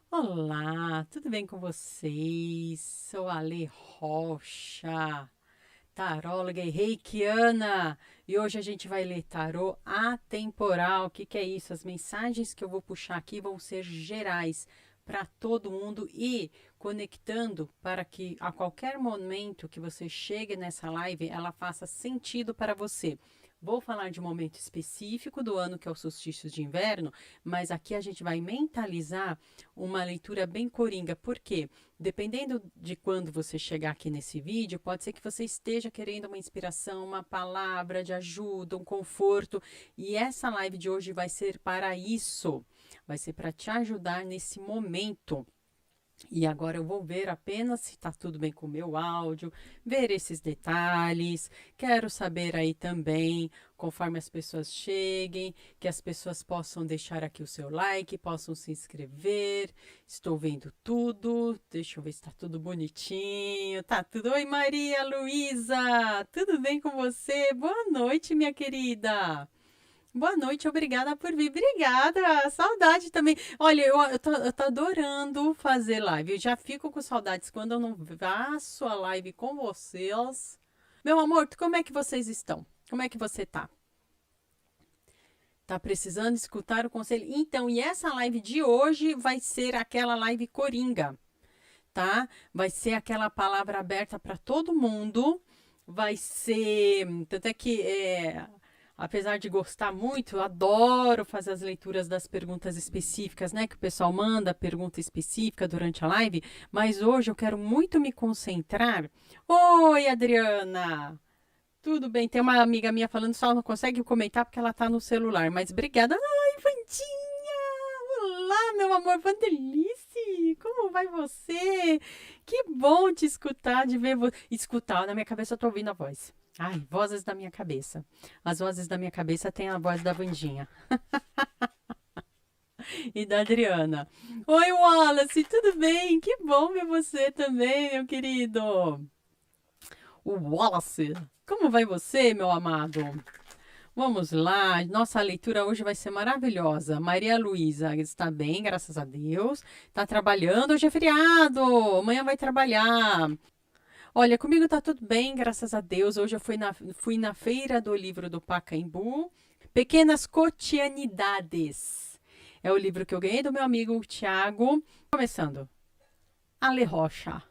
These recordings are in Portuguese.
Olá, tudo bem com vocês? Sou a Ale Rocha, taróloga e reikiana, e hoje a gente vai ler tarô atemporal. O que que é isso? As mensagens que eu vou puxar aqui vão ser gerais para todo mundo e conectando para que a qualquer momento que você chegue nessa live, ela faça sentido para você. Vou falar de um momento específico do ano, que é o solstício de inverno, mas aqui a gente vai mentalizar uma leitura bem coringa. Por quê? Dependendo de quando você chegar aqui nesse vídeo, pode ser que você esteja querendo uma inspiração, uma palavra de ajuda, um conforto. E essa live de hoje vai ser para isso. Vai ser para te ajudar nesse momento. E agora eu vou ver apenas se está tudo bem com o meu áudio, ver esses detalhes. Quero saber aí também, conforme as pessoas cheguem, que as pessoas possam deixar aqui o seu like, possam se inscrever. Estou vendo tudo. Deixa eu ver se está tudo bonitinho. Tá tudo. Oi, Maria Luísa! Tudo bem com você? Boa noite, minha querida. Boa noite, obrigada por vir. Obrigada, saudade também. Olha, eu tô adorando fazer live. Eu já fico com saudades quando eu não faço a live com vocês. Meu amor, como é que vocês estão? Como é que você tá? Tá precisando escutar o conselho? Então, e essa live de hoje vai ser aquela live coringa, tá? Vai ser aquela palavra aberta para todo mundo. Vai ser. Tanto é que apesar de gostar muito, eu adoro fazer as leituras das perguntas específicas, né? Que o pessoal manda pergunta específica durante a live. Mas hoje eu quero muito me concentrar. Oi, Adriana! Tudo bem? Tem uma amiga minha falando, só não consegue comentar porque ela tá no celular. Mas obrigada. Ai, Vandinha! Olá, meu amor, Vandelice! Como vai você? Que bom te escutar, de ver você. Escutar, na minha cabeça eu tô ouvindo a voz. Ai, vozes da minha cabeça. As vozes da minha cabeça têm a voz da Vandinha e da Adriana. Oi, Wallace, tudo bem? Que bom ver você também, meu querido. O Wallace, como vai você, meu amado? Vamos lá, nossa leitura hoje vai ser maravilhosa. Maria Luísa está bem, graças a Deus. Está trabalhando, hoje é feriado, amanhã vai trabalhar. Olha, comigo tá tudo bem, graças a Deus. Hoje eu fui na feira do livro do Pacaembu. Pequenas Cotidianidades. É o livro que eu ganhei do meu amigo Tiago. Começando. Ale Rocha,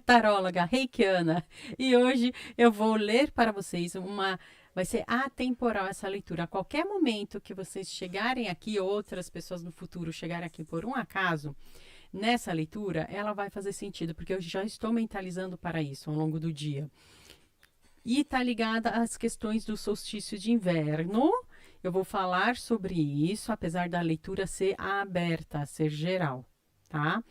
taróloga reikiana. E hoje eu vou ler para vocês uma. Vai ser atemporal essa leitura. A qualquer momento que vocês chegarem aqui, outras pessoas no futuro chegarem aqui por um acaso, nessa leitura, ela vai fazer sentido, porque eu já estou mentalizando para isso ao longo do dia. E está ligada às questões do solstício de inverno. Eu vou falar sobre isso, apesar da leitura ser aberta, ser geral, tá?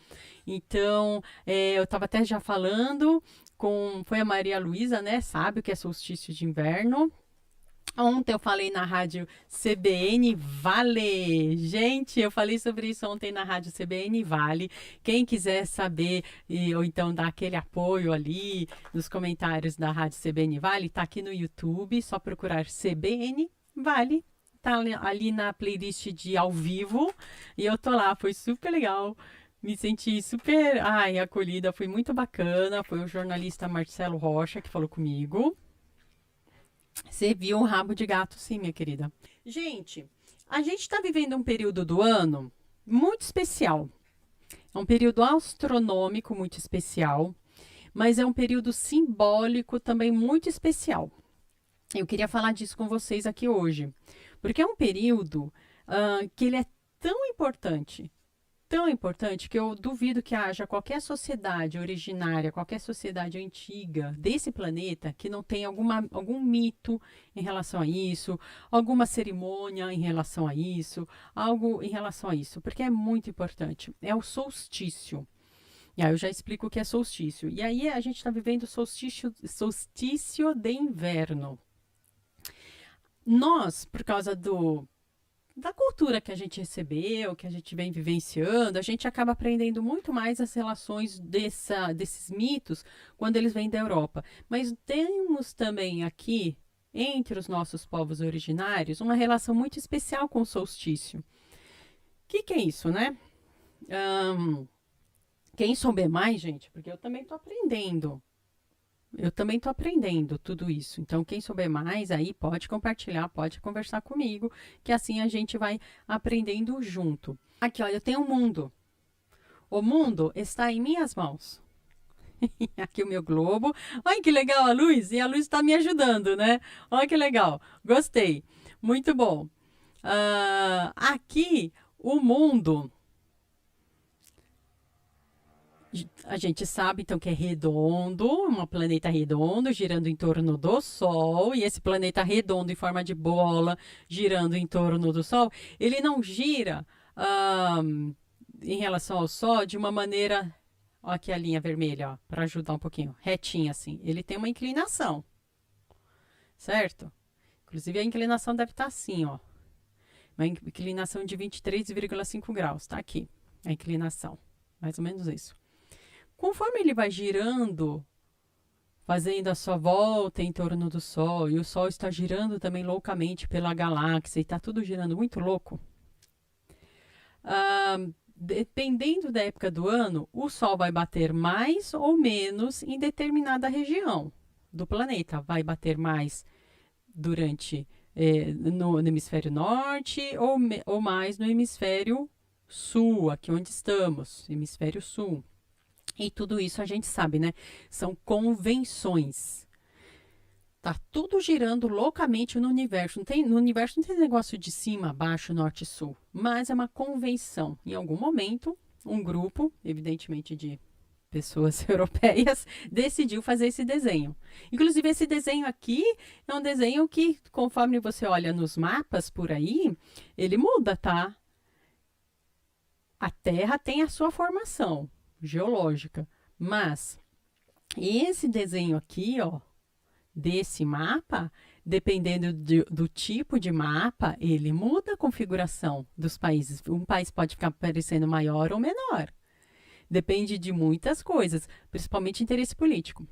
Então, eu estava até já falando com. Foi a Maria Luísa, né? Sabe o que é solstício de inverno? Ontem eu falei na rádio CBN Vale. Gente, eu falei sobre isso ontem na rádio CBN Vale. Quem quiser saber ou então dar aquele apoio ali nos comentários da rádio CBN Vale, tá aqui no YouTube, só procurar CBN Vale. Tá ali na playlist de ao vivo e eu tô lá, foi super legal. Me senti super, acolhida, foi muito bacana. Foi o jornalista Marcelo Rocha que falou comigo. Você viu um rabo de gato, sim, minha querida. Gente, a gente está vivendo um período do ano muito especial. É um período astronômico muito especial, mas é um período simbólico também muito especial. Eu queria falar disso com vocês aqui hoje, porque é um período que ele é tão importante que eu duvido que haja qualquer sociedade originária, qualquer sociedade antiga desse planeta que não tenha algum mito em relação a isso, alguma cerimônia em relação a isso, algo em relação a isso, porque é muito importante. É o solstício. E aí eu já explico o que é solstício. E aí a gente está vivendo o solstício de inverno. Nós, por causa da cultura que a gente recebeu, que a gente vem vivenciando, a gente acaba aprendendo muito mais as relações desses mitos quando eles vêm da Europa. Mas temos também aqui, entre os nossos povos originários, uma relação muito especial com o solstício. O que é isso, né? Quem souber mais, gente, porque eu também tô aprendendo. Eu também tô aprendendo tudo isso. Então, quem souber mais aí pode compartilhar, pode conversar comigo, que assim a gente vai aprendendo junto. Aqui, olha, eu tenho um mundo. O mundo está em minhas mãos. Aqui o meu globo. Olha que legal a luz. E a luz está me ajudando, né? Olha que legal. Gostei. Muito bom. Aqui o mundo. A gente sabe então que é redondo, um planeta redondo girando em torno do Sol, e esse planeta redondo em forma de bola girando em torno do Sol, ele não gira em relação ao Sol de uma maneira, ó, aqui a linha vermelha, para ajudar um pouquinho, retinha assim. Ele tem uma inclinação, certo? Inclusive a inclinação deve estar assim, ó, uma inclinação de 23,5 graus, tá aqui a inclinação, mais ou menos isso. Conforme ele vai girando, fazendo a sua volta em torno do Sol, e o Sol está girando também loucamente pela galáxia, e está tudo girando muito louco, dependendo da época do ano, o Sol vai bater mais ou menos em determinada região do planeta. Vai bater mais durante no hemisfério norte ou mais no hemisfério sul, aqui onde estamos, hemisfério sul. E tudo isso a gente sabe, né? São convenções. Tá tudo girando loucamente no universo. No universo não tem negócio de cima, baixo, norte e sul. Mas é uma convenção. Em algum momento, um grupo, evidentemente de pessoas europeias, decidiu fazer esse desenho. Inclusive, esse desenho aqui é um desenho que, conforme você olha nos mapas por aí, ele muda, tá? A Terra tem a sua formação geológica, mas esse desenho aqui, ó, desse mapa, dependendo do tipo de mapa, ele muda a configuração dos países. Um país pode ficar parecendo maior ou menor. Depende de muitas coisas, principalmente interesse político.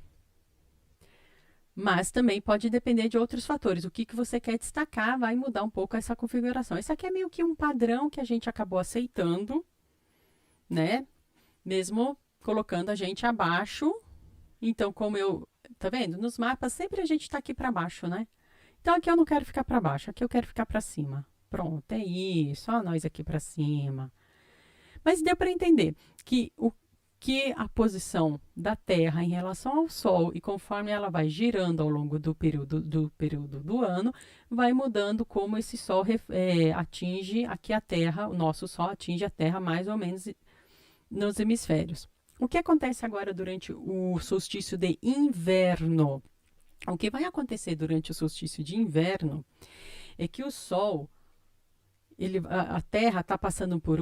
Mas também pode depender de outros fatores. O que você quer destacar vai mudar um pouco essa configuração. Esse aqui é meio que um padrão que a gente acabou aceitando, né? Mesmo colocando a gente abaixo. Então, como eu... Tá vendo? Nos mapas, sempre a gente tá aqui para baixo, né? Então, aqui eu não quero ficar para baixo. Aqui eu quero ficar para cima. Pronto, é isso. Só nós aqui para cima. Mas deu para entender que a posição da Terra em relação ao Sol e conforme ela vai girando ao longo do período do ano, vai mudando como esse Sol atinge aqui a Terra, o nosso Sol atinge a Terra mais ou menos nos hemisférios. O que acontece agora durante o solstício de inverno? O que vai acontecer durante o solstício de inverno é que o Sol, a Terra está passando por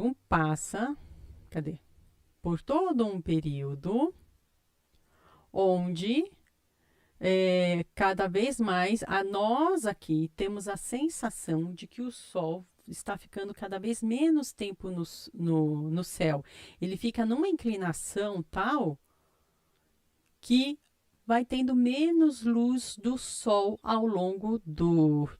por todo um período onde cada vez mais nós aqui temos a sensação de que o Sol está ficando cada vez menos tempo no céu. Ele fica numa inclinação tal que vai tendo menos luz do Sol ao longo do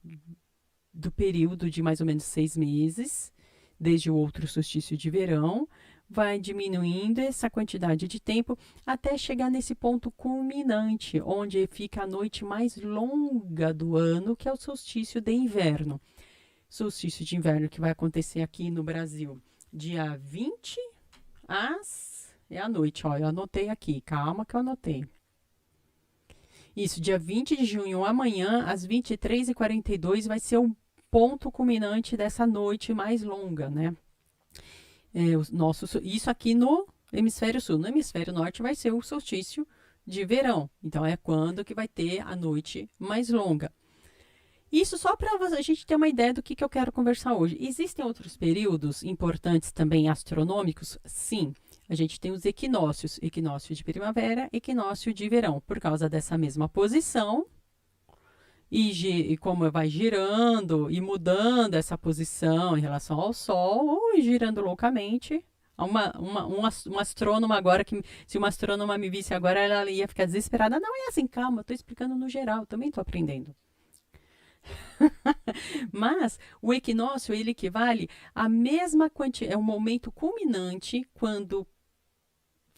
período de mais ou menos 6 meses, desde o outro solstício de verão, vai diminuindo essa quantidade de tempo até chegar nesse ponto culminante, onde fica a noite mais longa do ano, que é o solstício de inverno. Solstício de inverno que vai acontecer aqui no Brasil, dia 20 é a noite, ó, eu anotei aqui, calma que eu anotei. Isso, dia 20 de junho, amanhã, às 23h42, vai ser o ponto culminante dessa noite mais longa, né? Isso aqui no hemisfério sul. No hemisfério norte vai ser o solstício de verão. Então, é quando que vai ter a noite mais longa. Isso só para a gente ter uma ideia do que eu quero conversar hoje. Existem outros períodos importantes também astronômicos? Sim. A gente tem os equinócios. Equinócio de primavera, equinócio de verão. Por causa dessa mesma posição. E como vai girando e mudando essa posição em relação ao Sol, ou girando loucamente. Um astrônomo agora, se uma astrônoma me visse agora, ela ia ficar desesperada. Não é assim, calma, eu estou explicando no geral, também estou aprendendo. Mas o equinócio, ele equivale à mesma quantidade, é o momento culminante quando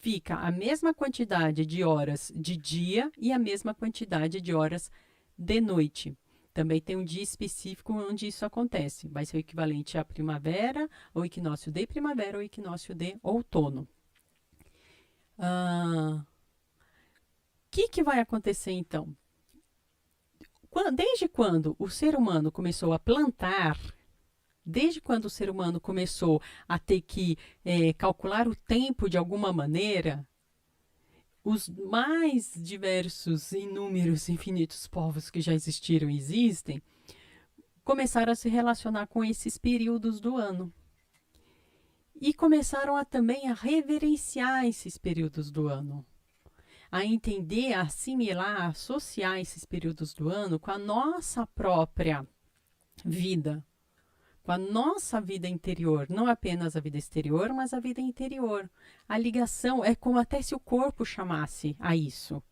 fica a mesma quantidade de horas de dia e a mesma quantidade de horas de noite. Também tem um dia específico onde isso acontece. Vai ser o equivalente à primavera, ao equinócio de primavera ou equinócio de outono. O que vai acontecer então? Desde quando o ser humano começou a plantar, desde quando o ser humano começou a ter que calcular o tempo de alguma maneira, os mais diversos, inúmeros, infinitos povos que já existiram e existem, começaram a se relacionar com esses períodos do ano. E começaram também a reverenciar esses períodos do ano. A entender, a assimilar, a associar esses períodos do ano com a nossa própria vida. Com a nossa vida interior, não apenas a vida exterior, mas a vida interior. A ligação é como até se o corpo chamasse a isso.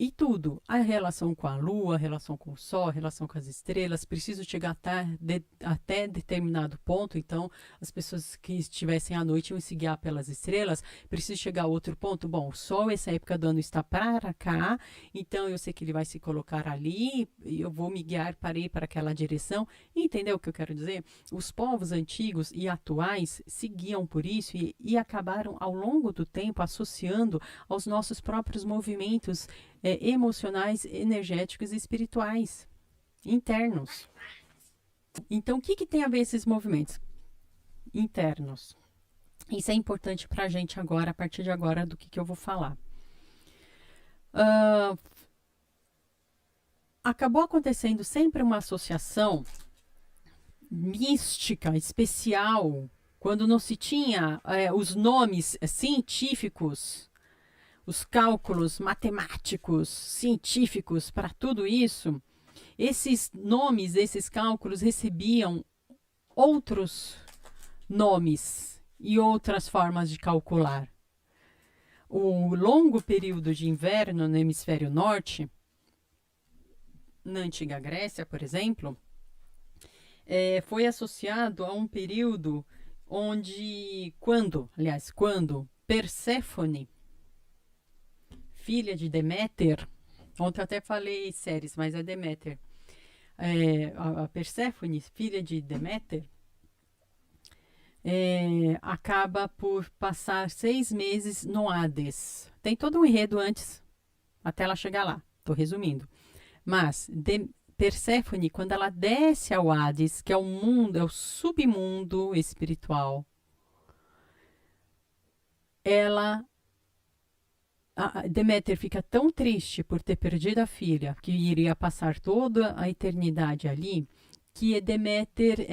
E tudo, a relação com a lua, a relação com o sol, a relação com as estrelas, preciso chegar até determinado ponto, então as pessoas que estivessem à noite iam se guiar pelas estrelas, preciso chegar a outro ponto, bom, o sol essa época do ano está para cá, então eu sei que ele vai se colocar ali, e eu vou me guiar para ir para aquela direção, entendeu o que eu quero dizer? Os povos antigos e atuais se guiam por isso e acabaram ao longo do tempo associando aos nossos próprios movimentos emocionais, energéticos e espirituais internos. Então, o que tem a ver esses movimentos internos? Isso é importante para a gente agora, a partir de agora, do que eu vou falar. Acabou acontecendo sempre uma associação mística, especial, quando não se tinha os nomes científicos, os cálculos matemáticos, científicos para tudo isso, esses nomes, esses cálculos recebiam outros nomes e outras formas de calcular. O longo período de inverno no hemisfério norte, na antiga Grécia, por exemplo, foi associado a um período quando Perséfone, filha de Deméter, ontem eu até falei Ceres, mas é Deméter, a Perséfone, filha de Deméter, acaba por passar 6 meses no Hades. Tem todo um enredo antes, até ela chegar lá, estou resumindo. Mas Perséfone, quando ela desce ao Hades, que é o mundo, é o submundo espiritual, Deméter fica tão triste por ter perdido a filha, que iria passar toda a eternidade ali, que Deméter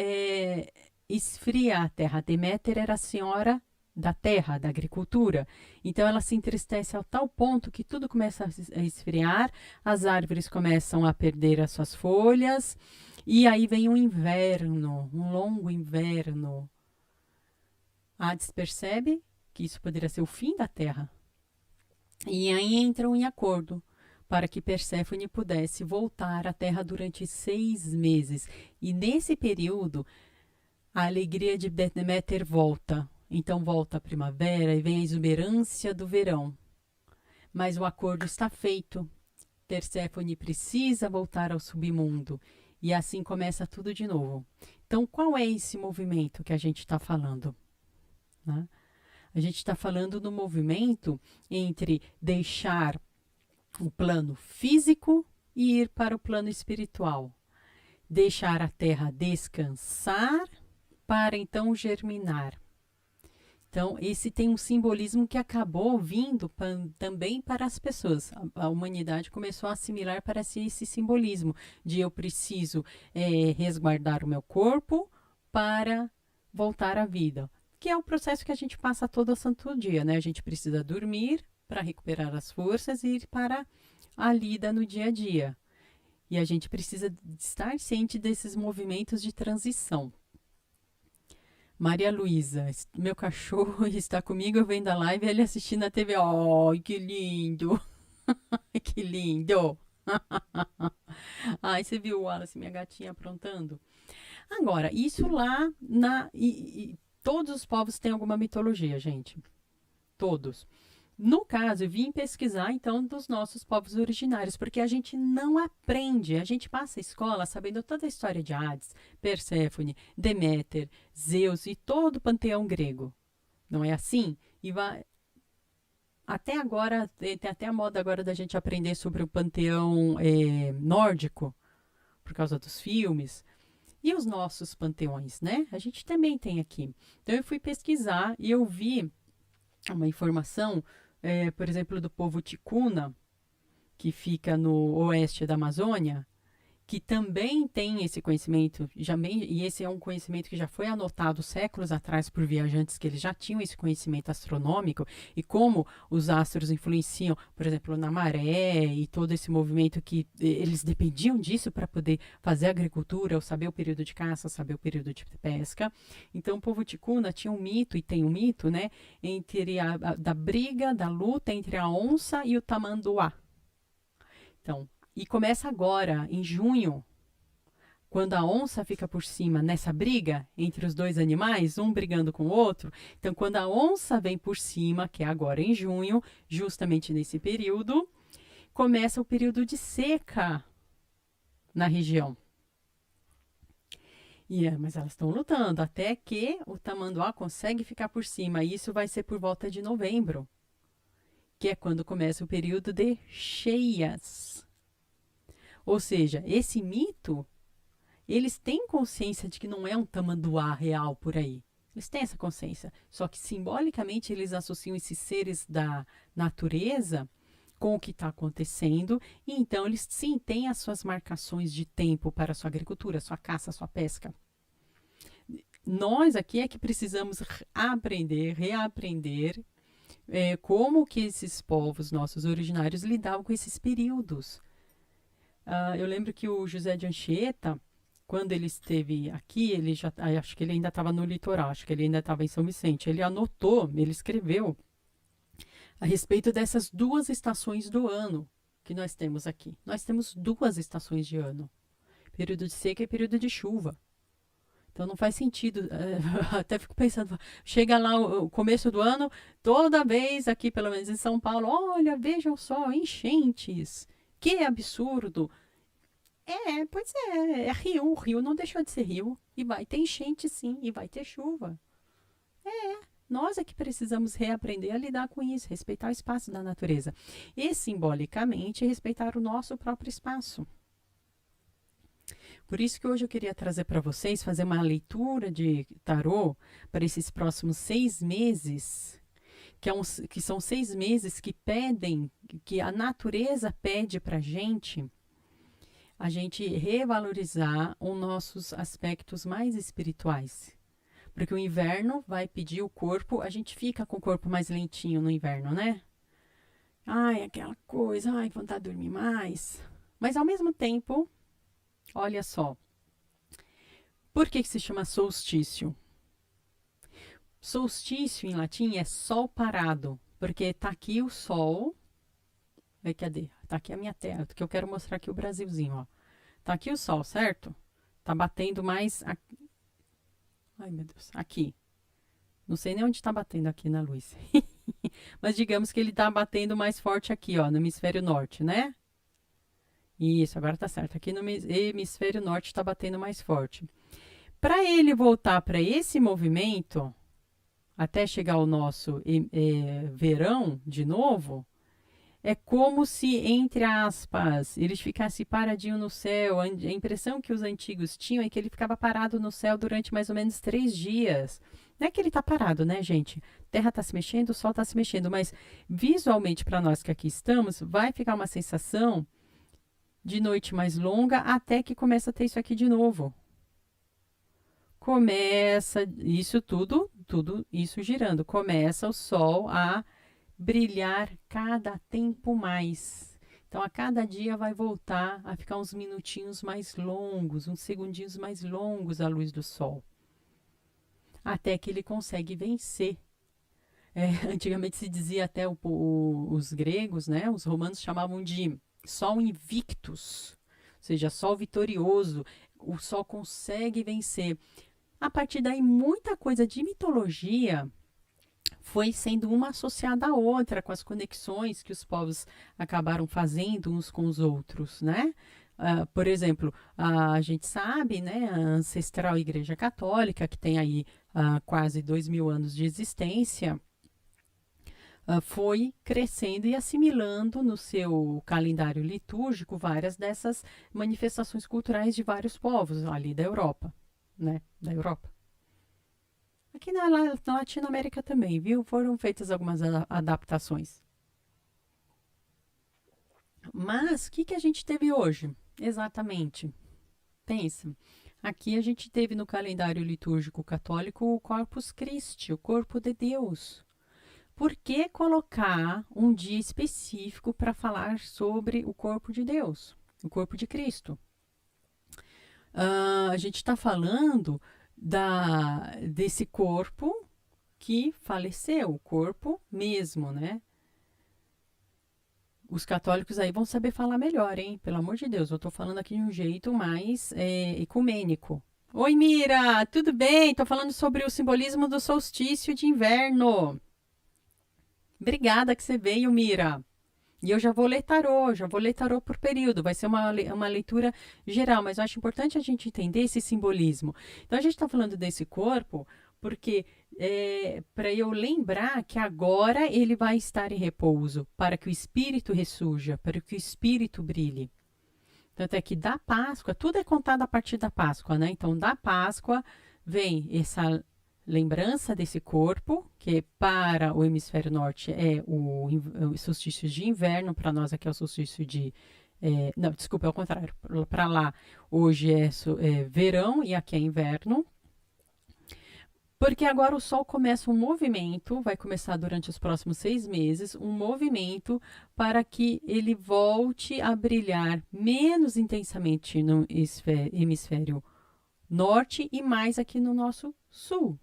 esfria a terra. Deméter era a senhora da terra, da agricultura. Então ela se entristece ao tal ponto que tudo começa a esfriar, as árvores começam a perder as suas folhas, e aí vem um inverno, um longo inverno. Hades percebe que isso poderia ser o fim da terra. E aí entram em acordo para que Perséfone pudesse voltar à terra durante 6 meses. E nesse período, a alegria de Deméter volta. Então volta a primavera e vem a exuberância do verão. Mas o acordo está feito. Perséfone precisa voltar ao submundo. E assim começa tudo de novo. Então, qual é esse movimento que a gente está falando? Né? A gente está falando do movimento entre deixar o plano físico e ir para o plano espiritual. Deixar a terra descansar para então germinar. Então, esse tem um simbolismo que acabou vindo também para as pessoas. A humanidade começou a assimilar para si esse simbolismo de eu preciso resguardar o meu corpo para voltar à vida. Que é o processo que a gente passa todo santo dia, né? A gente precisa dormir para recuperar as forças e ir para a lida no dia a dia. E a gente precisa estar ciente desses movimentos de transição. Maria Luísa, meu cachorro está comigo vendo a live e ele assistindo a TV. Ai, que lindo! Que lindo! Ai, você viu, Wallace, minha gatinha aprontando? Agora, isso lá todos os povos têm alguma mitologia, gente. Todos. No caso, eu vim pesquisar, então, dos nossos povos originários, porque a gente não aprende, a gente passa a escola sabendo toda a história de Hades, Perséfone, Deméter, Zeus e todo o panteão grego. Não é assim? E vai... Até agora, tem até a moda agora da gente aprender sobre o panteão nórdico, por causa dos filmes. E os nossos panteões, né? A gente também tem aqui. Então, eu fui pesquisar e eu vi uma informação, por exemplo, do povo Ticuna, que fica no oeste da Amazônia, que também tem esse conhecimento, e esse é um conhecimento que já foi anotado séculos atrás por viajantes, que eles já tinham esse conhecimento astronômico, e como os astros influenciam, por exemplo, na maré, e todo esse movimento que eles dependiam disso para poder fazer agricultura, ou saber o período de caça, saber o período de pesca. Então, o povo ticuna tinha um mito, e tem um mito, né, da briga, da luta entre a onça e o tamanduá. Então, e começa agora, em junho, quando a onça fica por cima nessa briga entre os dois animais, um brigando com o outro. Então, quando a onça vem por cima, que é agora em junho, justamente nesse período, começa o período de seca na região. Mas elas estão lutando até que o tamanduá consegue ficar por cima. E isso vai ser por volta de novembro, que é quando começa o período de cheias. Ou seja, esse mito, eles têm consciência de que não é um tamanduá real por aí. Eles têm essa consciência. Só que simbolicamente eles associam esses seres da natureza com o que está acontecendo. E então eles sim têm as suas marcações de tempo para a sua agricultura, sua caça, sua pesca. Nós aqui é que precisamos aprender, reaprender como que esses povos nossos originários lidavam com esses períodos. Eu lembro que o José de Anchieta, quando ele esteve aqui, acho que ele ainda estava no litoral, acho que ele ainda estava em São Vicente. Ele anotou, ele escreveu a respeito dessas duas estações do ano que nós temos aqui. Nós temos duas estações de ano, período de seca e período de chuva. Então não faz sentido, até fico pensando, chega lá o começo do ano, toda vez aqui, pelo menos em São Paulo, olha, vejam só, enchentes. Que absurdo! Pois é rio. O rio não deixou de ser rio. E vai ter enchente, sim. E vai ter chuva. Nós é que precisamos reaprender a lidar com isso. Respeitar o espaço da natureza. E, simbolicamente, respeitar o nosso próprio espaço. Por isso que hoje eu queria trazer para vocês, fazer uma leitura de tarô para esses próximos 6 meses, que são 6 meses que pedem, que a natureza pede para a gente revalorizar os nossos aspectos mais espirituais. Porque o inverno vai pedir o corpo, a gente fica com o corpo mais lentinho no inverno, né? Ai, aquela coisa, ai, vontade de dormir mais. Mas ao mesmo tempo, olha só, por que se chama solstício? Solstício em latim é sol parado, porque tá aqui o sol. Cadê? Tá aqui a minha terra, que eu quero mostrar aqui o Brasilzinho, ó. Tá aqui o sol, certo? Tá batendo mais aqui. Ai, meu Deus, aqui. Não sei nem onde tá batendo aqui na luz. Mas digamos que ele tá batendo mais forte aqui, ó, no hemisfério norte, né? Isso, agora tá certo. Aqui no hemisfério norte tá batendo mais forte. Para ele voltar para esse movimento, até chegar ao nosso verão de novo, é como se, entre aspas, ele ficasse paradinho no céu. A impressão que os antigos tinham é que ele ficava parado no céu durante mais ou menos 3 dias. Não é que ele está parado, né, gente? A terra está se mexendo, o sol está se mexendo, mas visualmente para nós que aqui estamos, vai ficar uma sensação de noite mais longa até que começa a ter isso aqui de novo. Começa isso tudo isso girando. Começa o sol a brilhar cada tempo mais. Então, a cada dia vai voltar a ficar uns minutinhos mais longos, uns segundinhos mais longos à luz do sol. Até que ele consegue vencer. Antigamente se dizia até os gregos, né? Os romanos chamavam de sol invictus, ou seja, sol vitorioso. O sol consegue vencer. A partir daí, muita coisa de mitologia foi sendo uma associada à outra, com as conexões que os povos acabaram fazendo uns com os outros, né? Por exemplo, a gente sabe, né, a ancestral Igreja Católica, que tem aí quase 2000 anos de existência, foi crescendo e assimilando no seu calendário litúrgico várias dessas manifestações culturais de vários povos ali da Europa, né? Da Europa. Aqui na Latinoamérica também, viu? Foram feitas algumas adaptações. Mas o que a gente teve hoje? Exatamente. Pensa. Aqui a gente teve no calendário litúrgico católico o Corpus Christi, o corpo de Deus. Por que colocar um dia específico para falar sobre o corpo de Deus, o corpo de Cristo? A gente está falando desse corpo que faleceu, o corpo mesmo, né? Os católicos aí vão saber falar melhor, hein? Pelo amor de Deus, eu estou falando aqui de um jeito mais ecumênico. Oi, Mira, tudo bem? Estou falando sobre o simbolismo do solstício de inverno. Obrigada que você veio, Mira. E eu já vou ler tarô por período. Vai ser uma leitura geral, mas eu acho importante a gente entender esse simbolismo. Então, a gente está falando desse corpo porque para eu lembrar que agora ele vai estar em repouso, para que o espírito ressurja, para que o espírito brilhe. Tanto é que da Páscoa, tudo é contado a partir da Páscoa, né? Então, da Páscoa vem essa lembrança desse corpo, que para o hemisfério norte é o solstício de inverno, para nós aqui é o solstício de... não, desculpa, é o contrário. Para lá, hoje é verão e aqui é inverno. Porque agora o Sol começa um movimento, vai começar durante os próximos 6 meses, um movimento para que ele volte a brilhar menos intensamente no hemisfério norte e mais aqui no nosso sul.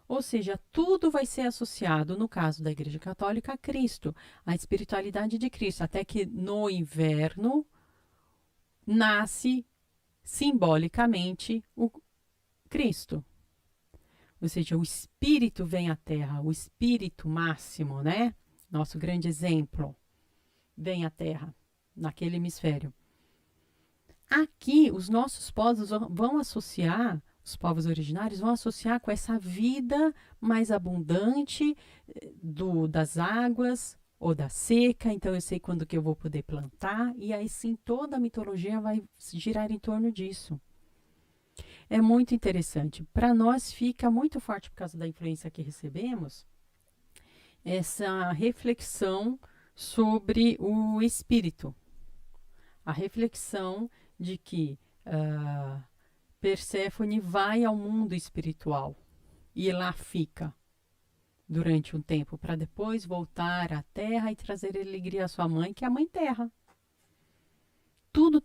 Ou seja, tudo vai ser associado, no caso da Igreja Católica, a Cristo, a espiritualidade de Cristo, até que no inverno nasce simbolicamente o Cristo. Ou seja, o espírito vem à Terra, o espírito máximo, né? Nosso grande exemplo, vem à Terra, naquele hemisfério. Aqui, os nossos povos vão associar, os povos originários vão associar com essa vida mais abundante das águas ou da seca. Então, eu sei quando que eu vou poder plantar. E aí, sim, toda a mitologia vai girar em torno disso. É muito interessante. Para nós fica muito forte, por causa da influência que recebemos, essa reflexão sobre o espírito. A reflexão de que Perséfone vai ao mundo espiritual e lá fica durante um tempo para depois voltar à Terra e trazer alegria à sua mãe, que é a Mãe Terra. Tudo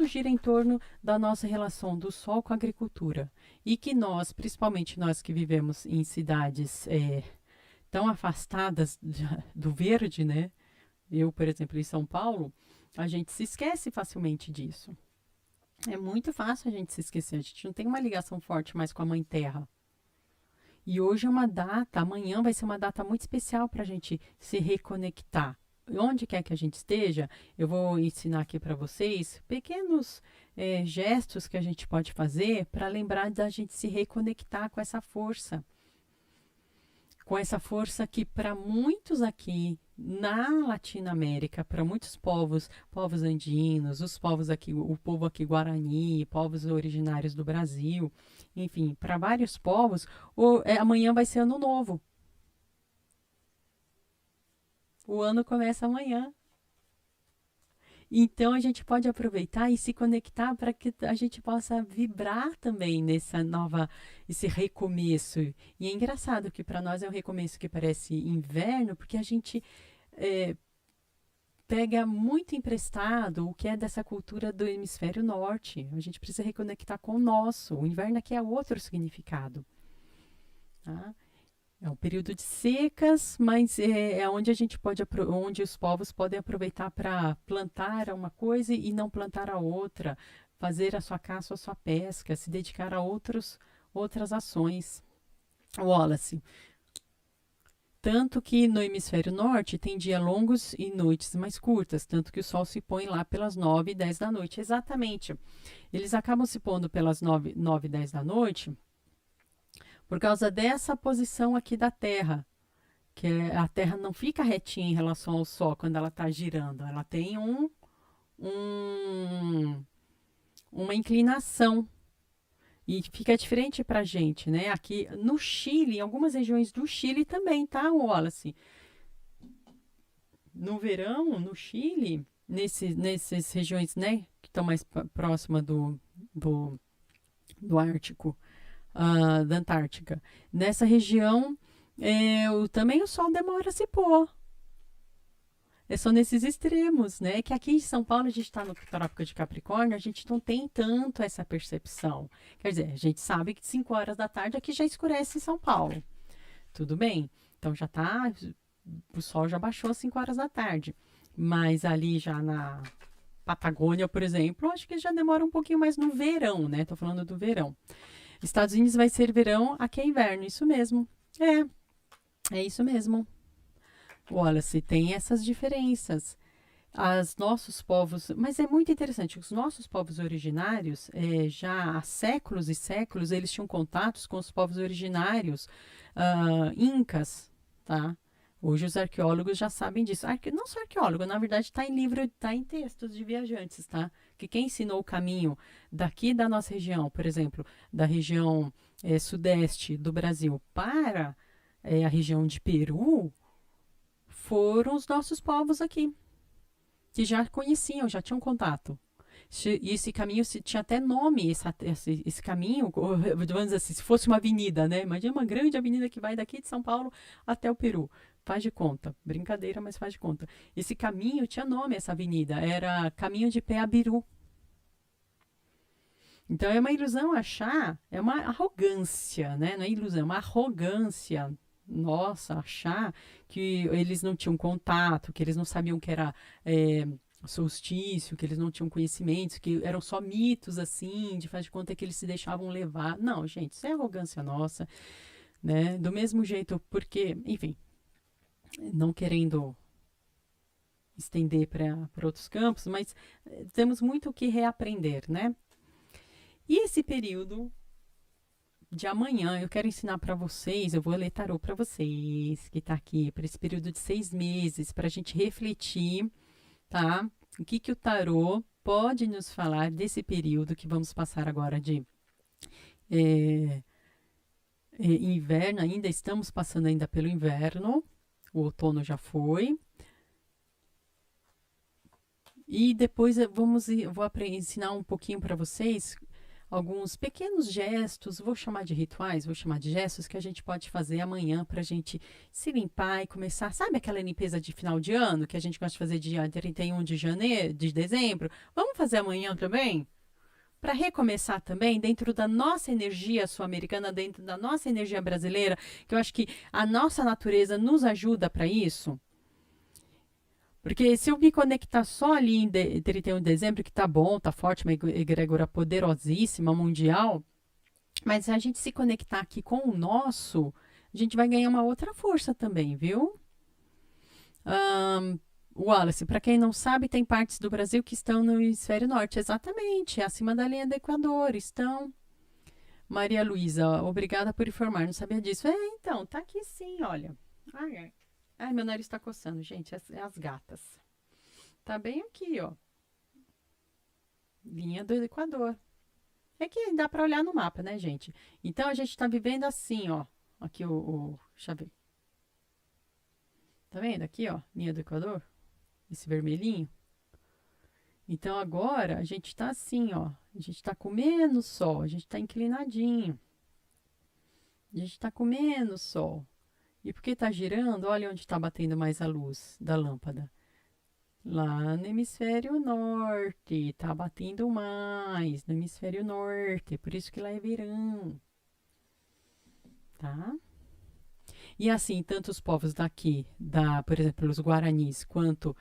gira em torno da nossa relação do sol com a agricultura. E que nós, principalmente nós que vivemos em cidades tão afastadas do verde, né? Eu, por exemplo, em São Paulo, a gente se esquece facilmente disso. É muito fácil a gente se esquecer. A gente não tem uma ligação forte mais com a Mãe Terra. E hoje é uma data, amanhã vai ser uma data muito especial para a gente se reconectar. Onde quer que a gente esteja, eu vou ensinar aqui para vocês pequenos gestos que a gente pode fazer para lembrar da gente se reconectar com essa força. Com essa força que para muitos aqui na Latinoamérica, para muitos povos andinos, os povos aqui, o povo aqui guarani, povos originários do Brasil, enfim, para vários povos, amanhã vai ser ano novo. O ano começa amanhã. Então a gente pode aproveitar e se conectar para que a gente possa vibrar também esse recomeço. E é engraçado que para nós é um recomeço que parece inverno, porque a gente pega muito emprestado o que é dessa cultura do hemisfério norte. A gente precisa reconectar com o nosso. O inverno aqui é outro significado. Tá? É um período de secas, mas é onde onde os povos podem aproveitar para plantar uma coisa e não plantar a outra, fazer a sua caça, a sua pesca, se dedicar a outras ações. Wallace, tanto que no hemisfério norte tem dias longos e noites mais curtas, tanto que o sol se põe lá pelas 9 e 10 da noite. Exatamente. Eles acabam se pondo pelas 9 e 10 da noite por causa dessa posição aqui da Terra, que a Terra não fica retinha em relação ao Sol quando ela está girando. Ela tem um, uma inclinação. E fica diferente para a gente, né? Aqui no Chile, em algumas regiões do Chile também, tá, Wallace? No verão, no Chile, nessas regiões, né, que estão mais próximas do, do Ártico, da Antártica. Nessa região, também o sol demora a se pôr. São nesses extremos, né? Que aqui em São Paulo a gente está no Trópico de Capricórnio, a gente não tem tanto essa percepção. Quer dizer, a gente sabe que 5 horas da tarde aqui já escurece em São Paulo. Tudo bem. Então já tá. O sol já baixou às 5 horas da tarde. Mas ali já na Patagônia, por exemplo, acho que já demora um pouquinho mais no verão, né? Tô falando do verão. Estados Unidos vai ser verão, aqui é inverno, isso mesmo. É isso mesmo. Olha, se tem essas diferenças. Os nossos povos, mas é muito interessante, os nossos povos originários, já há séculos e séculos, eles tinham contatos com os povos originários incas, tá? Hoje os arqueólogos já sabem disso. Não só arqueólogo, na verdade está em livro, está em textos de viajantes, tá? Que quem ensinou o caminho daqui da nossa região, por exemplo, da região sudeste do Brasil para a região de Peru, foram os nossos povos aqui, que já conheciam, já tinham contato. E esse caminho tinha até nome, esse caminho, vamos dizer assim, se fosse uma avenida, né? Imagina uma grande avenida que vai daqui de São Paulo até o Peru. Faz de conta. Brincadeira, mas faz de conta. Esse caminho tinha nome, essa avenida. Era Caminho de Peabiru. Então é uma ilusão achar, é uma arrogância, né? Não é ilusão, é uma arrogância nossa, achar que eles não tinham contato, que eles não sabiam que era solstício, que eles não tinham conhecimentos, que eram só mitos, assim, de faz de conta que eles se deixavam levar. Não, gente, isso é arrogância nossa, né? Do mesmo jeito, porque, enfim, não querendo estender para outros campos, mas temos muito o que reaprender, né? E esse período de amanhã, eu quero ensinar para vocês, eu vou ler tarô para vocês, que está aqui, para esse período de 6 meses, para a gente refletir, tá? O que o tarô pode nos falar desse período que vamos passar agora de inverno, ainda estamos passando ainda pelo inverno, o outono já foi. E depois eu vou ensinar um pouquinho para vocês alguns pequenos gestos, vou chamar de rituais, vou chamar de gestos que a gente pode fazer amanhã para a gente se limpar e começar. Sabe aquela limpeza de final de ano que a gente gosta de fazer dia 31 de janeiro, de dezembro? Vamos fazer amanhã também? Para recomeçar também dentro da nossa energia sul-americana, dentro da nossa energia brasileira, que eu acho que a nossa natureza nos ajuda para isso. Porque se eu me conectar só ali em 31 de dezembro, que tá bom, tá forte, uma egrégora poderosíssima, mundial, mas se a gente se conectar aqui com o nosso, a gente vai ganhar uma outra força também, viu? Wallace, para quem não sabe, tem partes do Brasil que estão no hemisfério norte, exatamente, acima da linha do Equador, estão. Maria Luísa, obrigada por informar, não sabia disso. Então, tá aqui sim, olha. Ai, meu nariz tá coçando, gente, as gatas. Tá bem aqui, ó. Linha do Equador. É que dá pra olhar no mapa, né, gente? Então, a gente tá vivendo assim, ó. Aqui deixa eu ver. Tá vendo aqui, ó? Linha do Equador. Esse vermelhinho. Então, agora, a gente tá assim, ó. A gente tá com menos sol. A gente tá inclinadinho. A gente tá com menos sol. E porque tá girando, olha onde tá batendo mais a luz da lâmpada. Lá no hemisfério norte, tá batendo mais no hemisfério norte, por isso que lá é verão, tá? E assim, tanto os povos daqui, por exemplo, os guaranis, quanto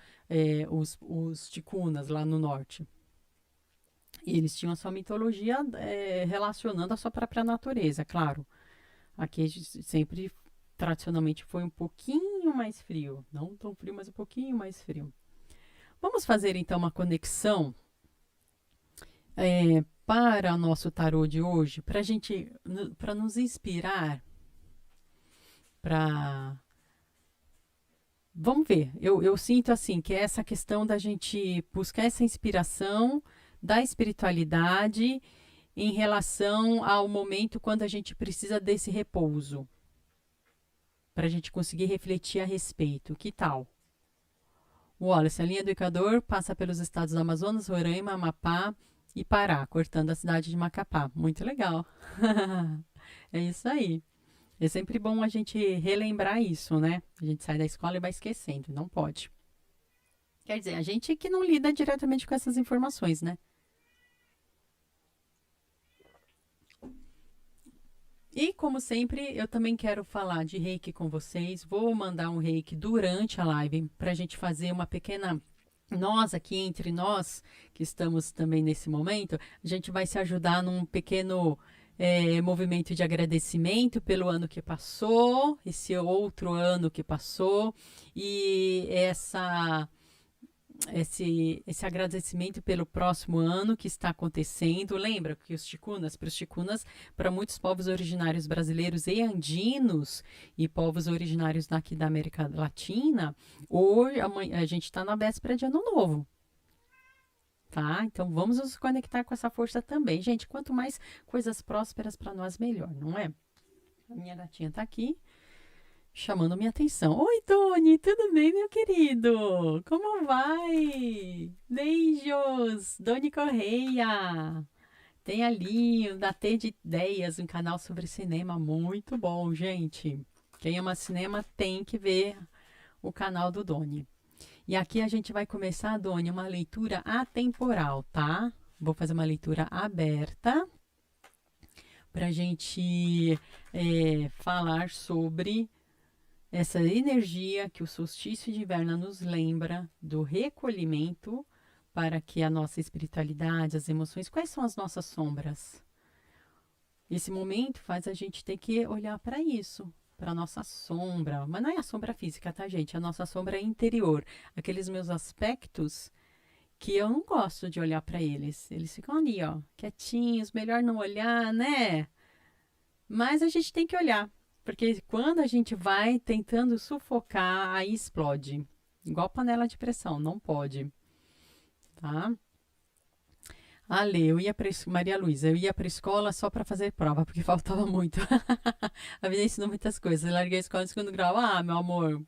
os ticunas lá no norte, E eles tinham a sua mitologia relacionando a sua própria natureza, claro. Aqui a gente sempre, tradicionalmente, foi um pouquinho mais frio. Não tão frio, mas um pouquinho mais frio. Vamos fazer então uma conexão para o nosso tarô de hoje, para gente, para nos inspirar, para vamos ver. Eu sinto assim que é essa questão da gente buscar essa inspiração da espiritualidade em relação ao momento quando a gente precisa desse repouso, para a gente conseguir refletir a respeito. Que tal? Wallace, a linha do Equador passa pelos estados do Amazonas, Roraima, Amapá e Pará, cortando a cidade de Macapá. Muito legal. É isso aí. É sempre bom a gente relembrar isso, né? A gente sai da escola e vai esquecendo. Não pode. Quer dizer, a gente que não lida diretamente com essas informações, né? E, como sempre, eu também quero falar de reiki com vocês. Vou mandar um reiki durante a live para a gente fazer uma pequena. Nós aqui, entre nós, que estamos também nesse momento, a gente vai se ajudar num pequeno movimento de agradecimento pelo ano que passou, esse outro ano que passou, e esse agradecimento pelo próximo ano que está acontecendo. Lembra que os ticunas, para muitos povos originários brasileiros e andinos e povos originários daqui da América Latina, hoje a gente está na véspera de Ano Novo. Tá? Então vamos nos conectar com essa força também. Gente, quanto mais coisas prósperas para nós, melhor, não é? A minha gatinha está aqui chamando minha atenção. Oi, Tony, tudo bem, meu querido? Como vai? Beijos, Doni Correia. Tem ali o da T de Ideias, um canal sobre cinema muito bom, gente. Quem ama cinema tem que ver o canal do Doni. E aqui a gente vai começar, Doni, uma leitura atemporal, tá? Vou fazer uma leitura aberta para a gente falar sobre essa energia que o solstício de inverno nos lembra do recolhimento para que a nossa espiritualidade, as emoções, quais são as nossas sombras? Esse momento faz a gente ter que olhar para isso, para a nossa sombra, mas não é a sombra física, tá, gente? É a nossa sombra interior, aqueles meus aspectos que eu não gosto de olhar para eles. Eles ficam ali, ó, quietinhos, melhor não olhar, né? Mas a gente tem que olhar, porque quando a gente vai tentando sufocar, aí explode. Igual panela de pressão, não pode. Tá? Ale, Maria Luísa, eu ia para escola só para fazer prova, porque faltava muito. A vida ensinou muitas coisas. Eu larguei a escola no segundo grau. Ah, meu amor,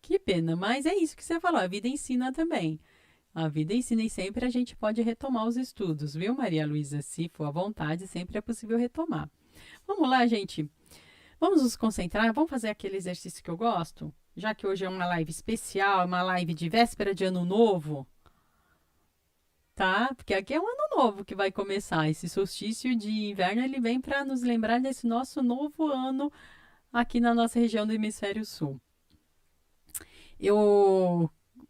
que pena. Mas é isso que você falou, a vida ensina também. A vida ensina e sempre a gente pode retomar os estudos, viu, Maria Luísa? Se for à vontade, sempre é possível retomar. Vamos lá, gente. Vamos nos concentrar, vamos fazer aquele exercício que eu gosto? Já que hoje é uma live especial, uma live de véspera de ano novo, tá? Porque aqui é um ano novo que vai começar. Esse solstício de inverno, ele vem para nos lembrar desse nosso novo ano aqui na nossa região do Hemisfério Sul.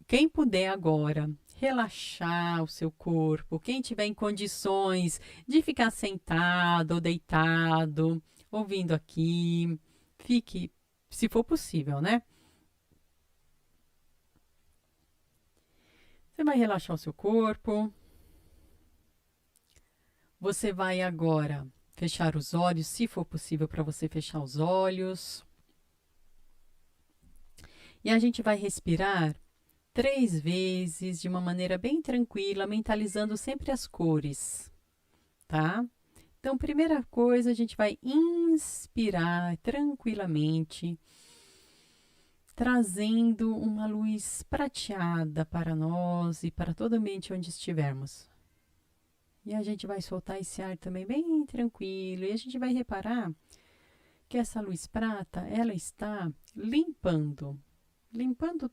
Quem puder agora relaxar o seu corpo, quem tiver em condições de ficar sentado ou deitado, ouvindo aqui, fique, se for possível, né? Você vai relaxar o seu corpo. Você vai agora fechar os olhos, se for possível para você fechar os olhos. E a gente vai respirar 3 vezes de uma maneira bem tranquila, mentalizando sempre as cores, tá? Então, primeira coisa, a gente vai inspirar tranquilamente, trazendo uma luz prateada para nós e para todo o ambiente onde estivermos. E a gente vai soltar esse ar também bem tranquilo. E a gente vai reparar que essa luz prata, ela está limpando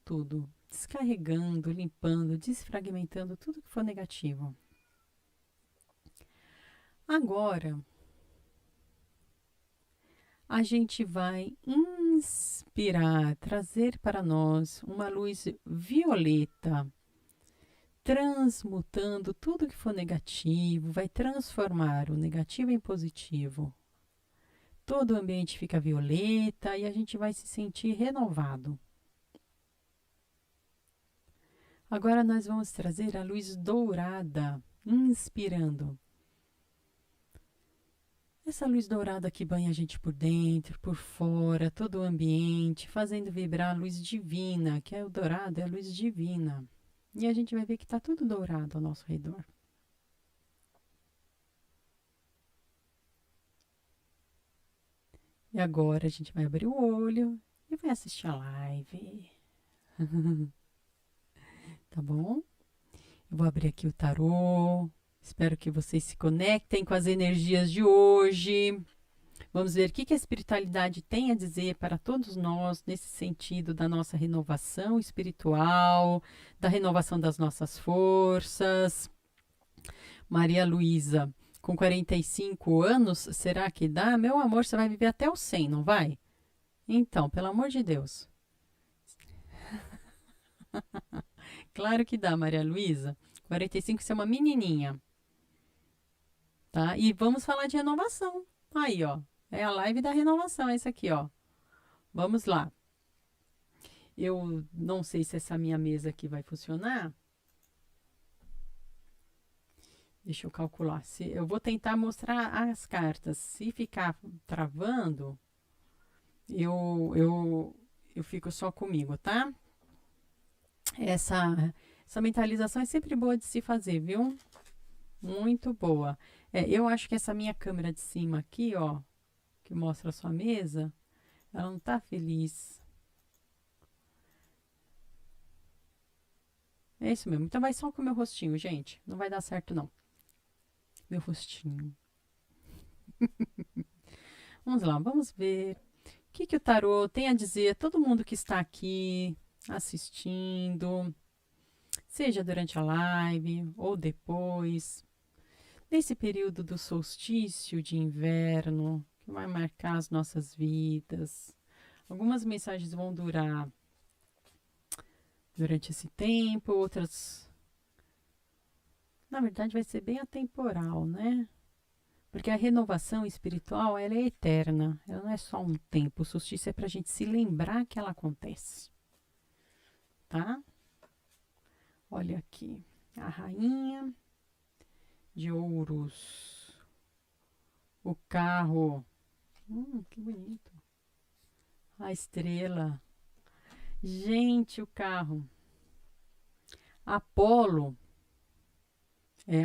tudo, descarregando, limpando, desfragmentando tudo que for negativo. Agora, a gente vai inspirar, trazer para nós uma luz violeta, transmutando tudo que for negativo, vai transformar o negativo em positivo. Todo o ambiente fica violeta e a gente vai se sentir renovado. Agora nós vamos trazer a luz dourada, inspirando. Essa luz dourada que banha a gente por dentro, por fora, todo o ambiente, fazendo vibrar a luz divina, que é o dourado, é a luz divina. E a gente vai ver que está tudo dourado ao nosso redor. E agora a gente vai abrir o olho e vai assistir a live. Tá bom? Eu vou abrir aqui o tarô. Espero que vocês se conectem com as energias de hoje. Vamos ver o que a espiritualidade tem a dizer para todos nós nesse sentido da nossa renovação espiritual, da renovação das nossas forças. Maria Luísa, com 45 anos, será que dá? Meu amor, você vai viver até os 100, não vai? Então, pelo amor de Deus. Claro que dá, Maria Luísa. 45, você é uma menininha. Tá? E vamos falar de renovação. Aí, ó. É a live da renovação, é isso aqui, ó. Vamos lá. Eu não sei se essa minha mesa aqui vai funcionar. Deixa eu calcular. Eu vou tentar mostrar as cartas. Se ficar travando, eu fico só comigo, tá? Essa mentalização é sempre boa de se fazer, viu? Muito boa. Eu acho que essa minha câmera de cima aqui, ó, que mostra a sua mesa, ela não tá feliz. É isso mesmo. Então vai só com o meu rostinho, gente. Não vai dar certo, não. Meu rostinho. Vamos lá, vamos ver. O que o tarô tem a dizer a todo mundo que está aqui assistindo, seja durante a live ou depois, nesse período do solstício de inverno, que vai marcar as nossas vidas. Algumas mensagens vão durar durante esse tempo, outras, na verdade, vai ser bem atemporal, né? Porque a renovação espiritual, ela é eterna, ela não é só um tempo. O solstício é para a gente se lembrar que ela acontece, tá? Olha aqui, a rainha de ouros, o carro, que bonito, a estrela, gente, o carro, Apolo,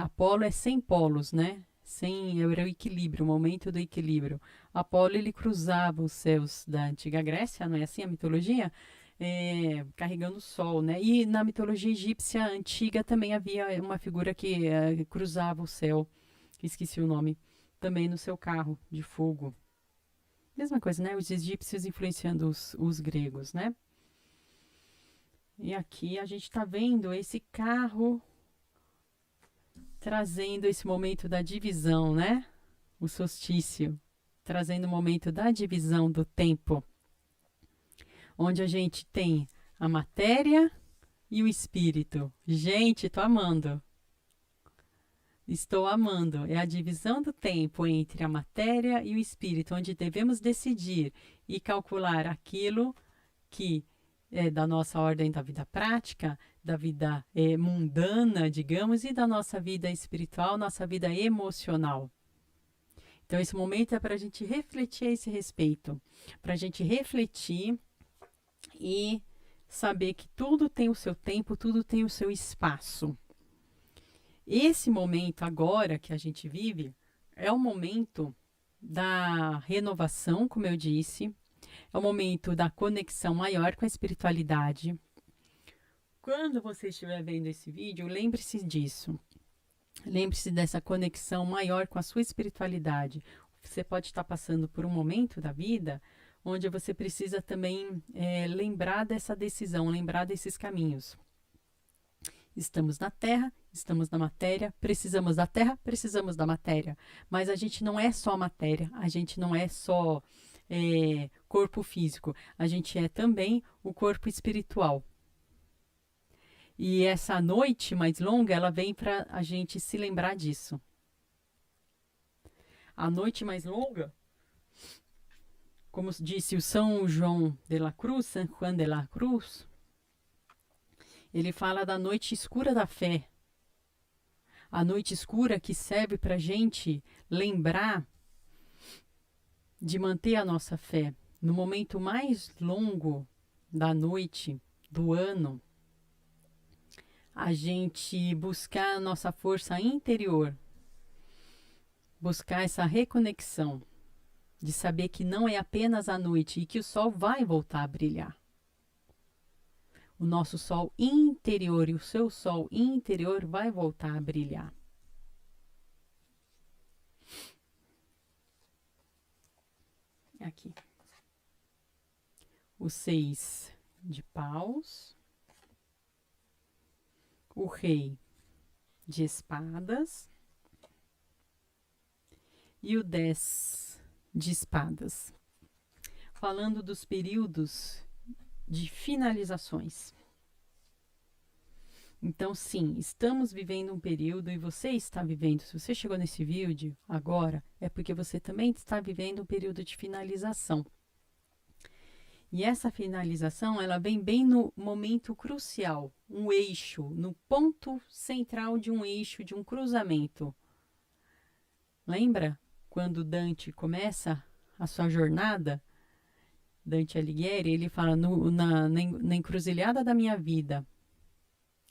Apolo é 100 polos, né? 100 era o equilíbrio, o momento do equilíbrio. Apolo, ele cruzava os céus da antiga Grécia, não é assim a mitologia? Carregando o sol, né? E na mitologia egípcia antiga também havia uma figura que cruzava o céu, que esqueci o nome, também no seu carro de fogo. Mesma coisa, né? Os egípcios influenciando os gregos, né? E aqui a gente está vendo esse carro trazendo esse momento da divisão, né? O solstício, trazendo o momento da divisão do tempo, onde a gente tem a matéria e o espírito. Gente, tô amando. Estou amando. É a divisão do tempo entre a matéria e o espírito, onde devemos decidir e calcular aquilo que é da nossa ordem da vida prática, da vida mundana, digamos, e da nossa vida espiritual, nossa vida emocional. Então, esse momento é para a gente refletir a esse respeito, para a gente refletir e saber que tudo tem o seu tempo, tudo tem o seu espaço. Esse momento agora que a gente vive é o momento da renovação, como eu disse, é o momento da conexão maior com a espiritualidade. Quando você estiver vendo esse vídeo, lembre-se disso. Lembre-se dessa conexão maior com a sua espiritualidade. Você pode estar passando por um momento da vida onde você precisa também lembrar dessa decisão, lembrar desses caminhos. Estamos na Terra, estamos na matéria, precisamos da Terra, precisamos da matéria. Mas a gente não é só matéria, a gente não é só corpo físico, a gente é também o corpo espiritual. E essa noite mais longa, ela vem para a gente se lembrar disso. A noite mais longa, como disse o São João de la Cruz, San Juan de la Cruz, ele fala da noite escura da fé. A noite escura que serve para a gente lembrar de manter a nossa fé. No momento mais longo da noite, do ano, a gente buscar a nossa força interior, buscar essa reconexão, de saber que não é apenas a noite e que o sol vai voltar a brilhar. O nosso sol interior e o seu sol interior vai voltar a brilhar. Aqui. O 6 de paus. O rei de espadas. E o 10 de espadas. Falando dos períodos de finalizações. Então, sim, estamos vivendo um período e você está vivendo. Se você chegou nesse vídeo agora, é porque você também está vivendo um período de finalização. E essa finalização, ela vem bem no momento crucial, um eixo, no ponto central de um eixo, de um cruzamento. Lembra quando Dante começa a sua jornada? Dante Alighieri, ele fala na encruzilhada da minha vida.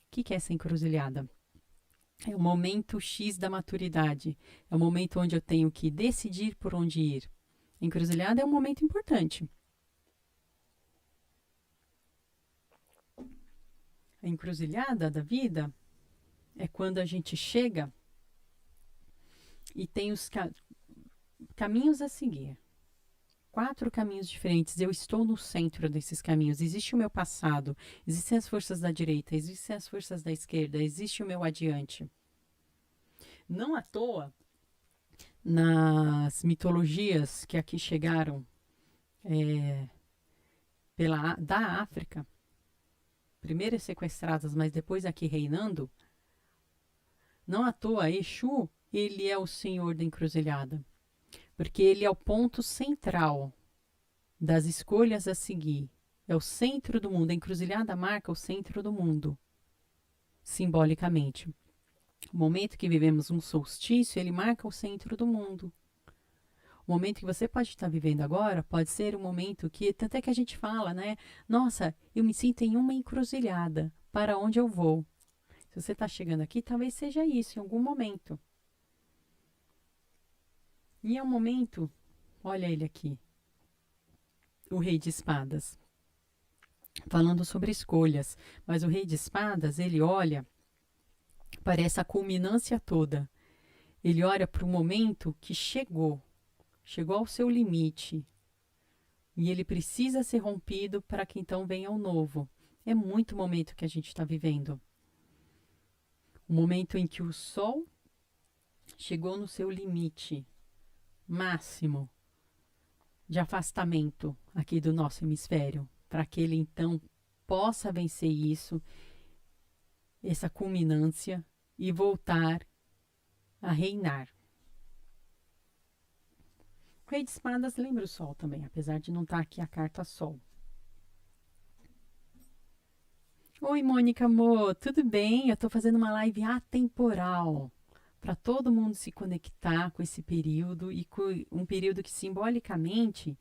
O que é essa encruzilhada? É o momento X da maturidade. É o momento onde eu tenho que decidir por onde ir. A encruzilhada é um momento importante. A encruzilhada da vida é quando a gente chega e tem os caminhos a seguir. 4 caminhos diferentes. Eu estou no centro desses caminhos. Existe o meu passado, existem as forças da direita, existem as forças da esquerda, existe o meu adiante. Não à toa, nas mitologias que aqui chegaram da África, primeiro sequestradas, mas depois aqui reinando, não à toa, Exu, ele é o senhor da encruzilhada. Porque ele é o ponto central das escolhas a seguir. É o centro do mundo. A encruzilhada marca o centro do mundo, simbolicamente. O momento que vivemos um solstício, ele marca o centro do mundo. O momento que você pode estar vivendo agora pode ser um momento que, tanto é que a gente fala, né? Nossa, eu me sinto em uma encruzilhada. Para onde eu vou? Se você está chegando aqui, talvez seja isso, em algum momento. E é um momento, olha ele aqui, o rei de espadas, falando sobre escolhas, mas o rei de espadas, ele olha para essa culminância toda, ele olha para o momento que chegou ao seu limite, e ele precisa ser rompido para que então venha o novo. É muito o momento que a gente está vivendo. O momento em que o sol chegou no seu limite máximo de afastamento aqui do nosso hemisfério, para que ele então possa vencer isso, essa culminância, e voltar a reinar. O rei de espadas lembra o sol também, apesar de não estar aqui a carta sol. Oi, Mônica, amor, tudo bem? Eu estou fazendo uma live atemporal para todo mundo se conectar com esse período e com um período que simbolicamente,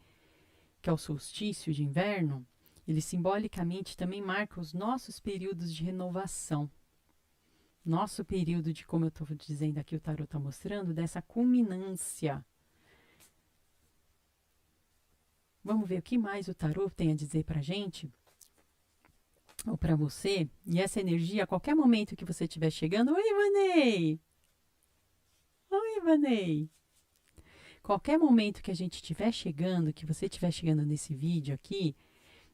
que é o solstício de inverno, ele simbolicamente também marca os nossos períodos de renovação. Nosso período de, como eu estou dizendo aqui, o tarot está mostrando, dessa culminância. Vamos ver o que mais o tarot tem a dizer para a gente, ou para você. E essa energia, a qualquer momento que você estiver chegando... Oi, Ivanei! Oi, Ivanei! Qualquer momento que a gente estiver chegando, que você estiver chegando nesse vídeo aqui,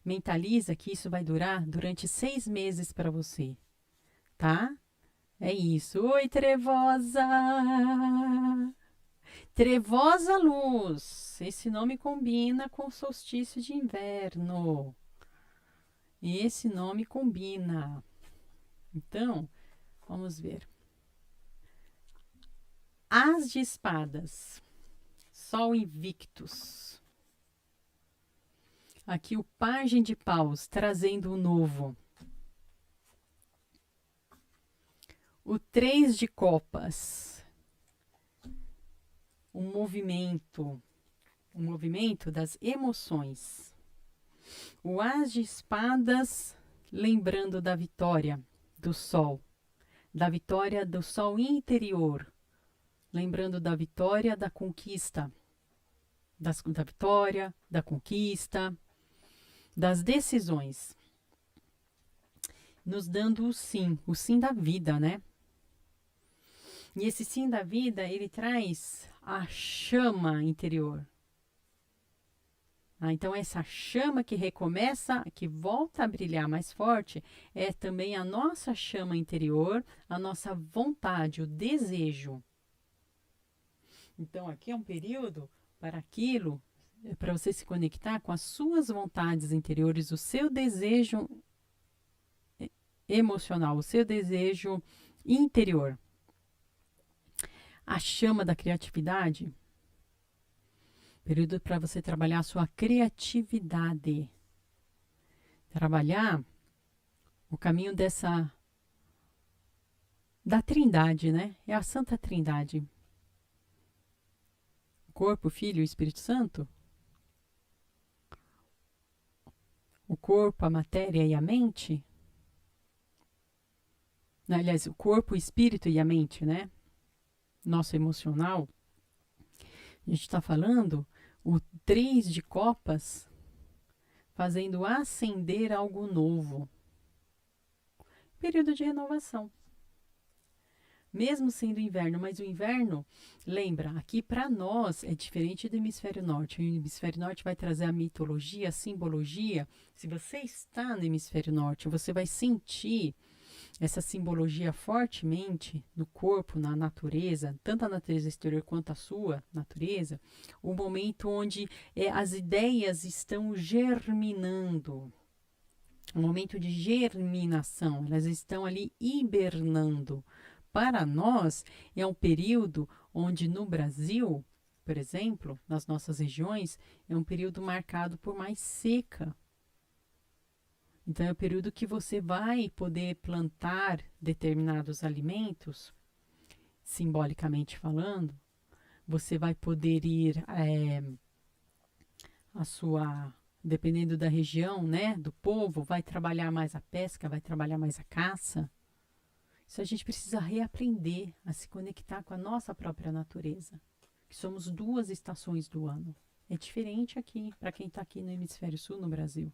mentaliza que isso vai durar durante 6 meses para você, tá? É isso. Oi, Trevosa! Trevosa Luz. Esse nome combina com o solstício de inverno. Esse nome combina. Então, vamos ver. As de espadas. Sol invictus. Aqui o pajem de paus, trazendo o novo. O 3 de copas. O movimento das emoções. O as de espadas, lembrando da vitória do sol. Da vitória do sol interior. Lembrando da vitória da conquista. Da vitória, da conquista, das decisões. Nos dando o sim da vida, né? E esse sim da vida, ele traz a chama interior. Então, essa chama que recomeça, que volta a brilhar mais forte, é também a nossa chama interior, a nossa vontade, o desejo. Então, aqui é um período para aquilo, para você se conectar com as suas vontades interiores, o seu desejo emocional, o seu desejo interior. A chama da criatividade, período para você trabalhar a sua criatividade. Trabalhar o caminho da Trindade, né? É a Santa Trindade. Corpo, Filho e Espírito Santo. O corpo, a matéria e a mente. Aliás, o corpo, o espírito e a mente, né? Nosso emocional. A gente está falando o 3 de copas, fazendo acender algo novo. Período de renovação. Mesmo sendo inverno, mas o inverno, lembra, aqui para nós é diferente do hemisfério norte. O hemisfério norte vai trazer a mitologia, a simbologia. Se você está no hemisfério norte, você vai sentir essa simbologia fortemente no corpo, na natureza, tanto a natureza exterior quanto a sua natureza, o momento onde as ideias estão germinando. Um momento de germinação, elas estão ali hibernando. Para nós, é um período onde no Brasil, por exemplo, nas nossas regiões, é um período marcado por mais seca. Então, é o período que você vai poder plantar determinados alimentos, simbolicamente falando. Você vai poder ir dependendo da região, né, do povo, vai trabalhar mais a pesca, vai trabalhar mais a caça. Isso a gente precisa reaprender a se conectar com a nossa própria natureza, que somos 2 estações do ano. É diferente aqui, para quem está aqui no hemisfério sul, no Brasil.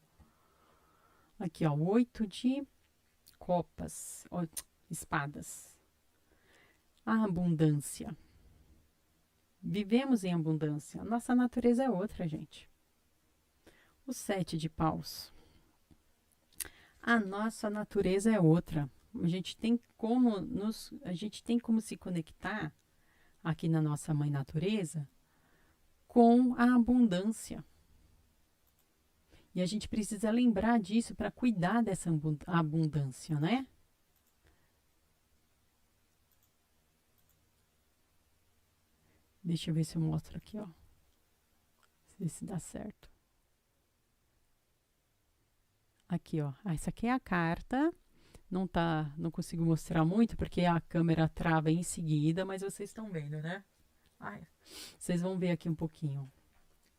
Aqui, ó, 8 de copas, ó, espadas. A abundância. Vivemos em abundância. A nossa natureza é outra, gente. O 7 de paus. A nossa natureza é outra. A gente tem como se conectar aqui na nossa mãe natureza com a abundância. E a gente precisa lembrar disso para cuidar dessa abundância, né? Deixa eu ver se eu mostro aqui, ó. Se dá certo. Aqui, ó. Essa aqui é a carta. Não consigo mostrar muito porque a câmera trava em seguida, mas vocês estão vendo, né? Ai, vocês vão ver aqui um pouquinho.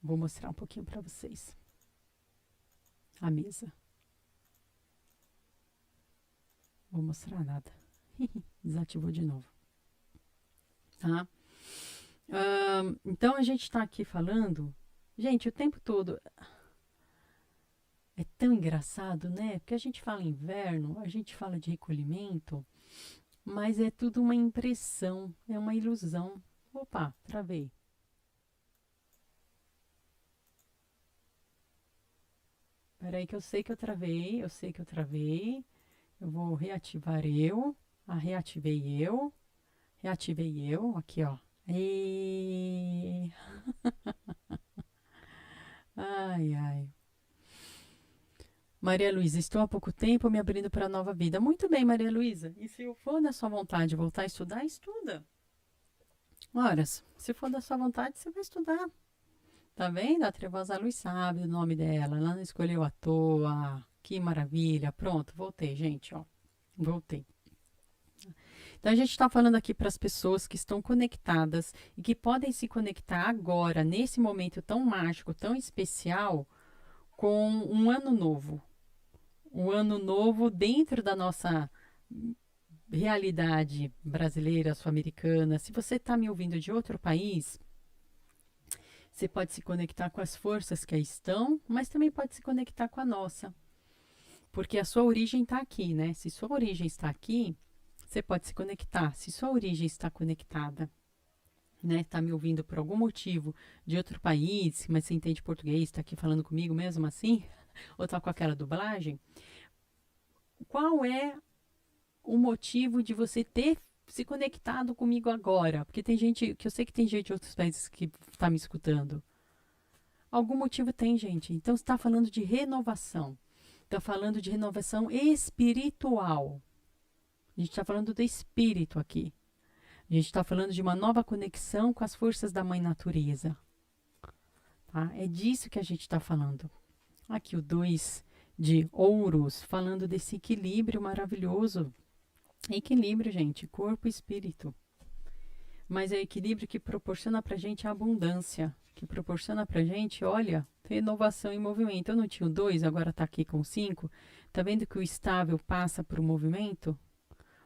Vou mostrar um pouquinho para vocês. A mesa. Vou mostrar nada. Desativou de novo. Tá? Então a gente está aqui falando, gente, o tempo todo. É tão engraçado, né? Porque a gente fala inverno, a gente fala de recolhimento, mas é tudo uma impressão, é uma ilusão. Opa, travei. Peraí que eu sei que eu travei, Eu vou reativar eu. Reativei eu. Aqui, ó. E... ai, ai. Maria Luísa, estou há pouco tempo me abrindo para a nova vida. Muito bem, Maria Luísa. E se for da sua vontade voltar a estudar, estuda. Ora, se for da sua vontade, você vai estudar. Tá vendo? A Trevosa Luz sabe o nome dela. Ela não escolheu à toa. Que maravilha. Pronto, voltei, gente, ó. Voltei. Então a gente está falando aqui para as pessoas que estão conectadas e que podem se conectar agora, nesse momento tão mágico, tão especial, com um ano novo. Um ano novo dentro da nossa realidade brasileira, sul-americana. Se você está me ouvindo de outro país, você pode se conectar com as forças que aí estão, mas também pode se conectar com a nossa. Porque a sua origem está aqui, né? Se sua origem está aqui, você pode se conectar. Se sua origem está conectada, né? Está me ouvindo por algum motivo de outro país, mas você entende português, está aqui falando comigo mesmo assim, ou está com aquela dublagem, qual é o motivo de você ter se conectado comigo agora? Porque tem gente, que eu sei que tem gente de outros países que está me escutando. Algum motivo tem, gente. Então, você está falando de renovação. Está falando de renovação espiritual. A gente está falando do espírito aqui. A gente está falando de uma nova conexão com as forças da Mãe Natureza. Tá? É disso que a gente está falando. Aqui o 2 de ouros, falando desse equilíbrio maravilhoso. Equilíbrio, gente, corpo e espírito. Mas é o equilíbrio que proporciona pra gente a abundância, que proporciona pra gente, olha, renovação e movimento. Eu não tinha o 2, agora tá aqui com o 5. Tá vendo que o estável passa para o movimento?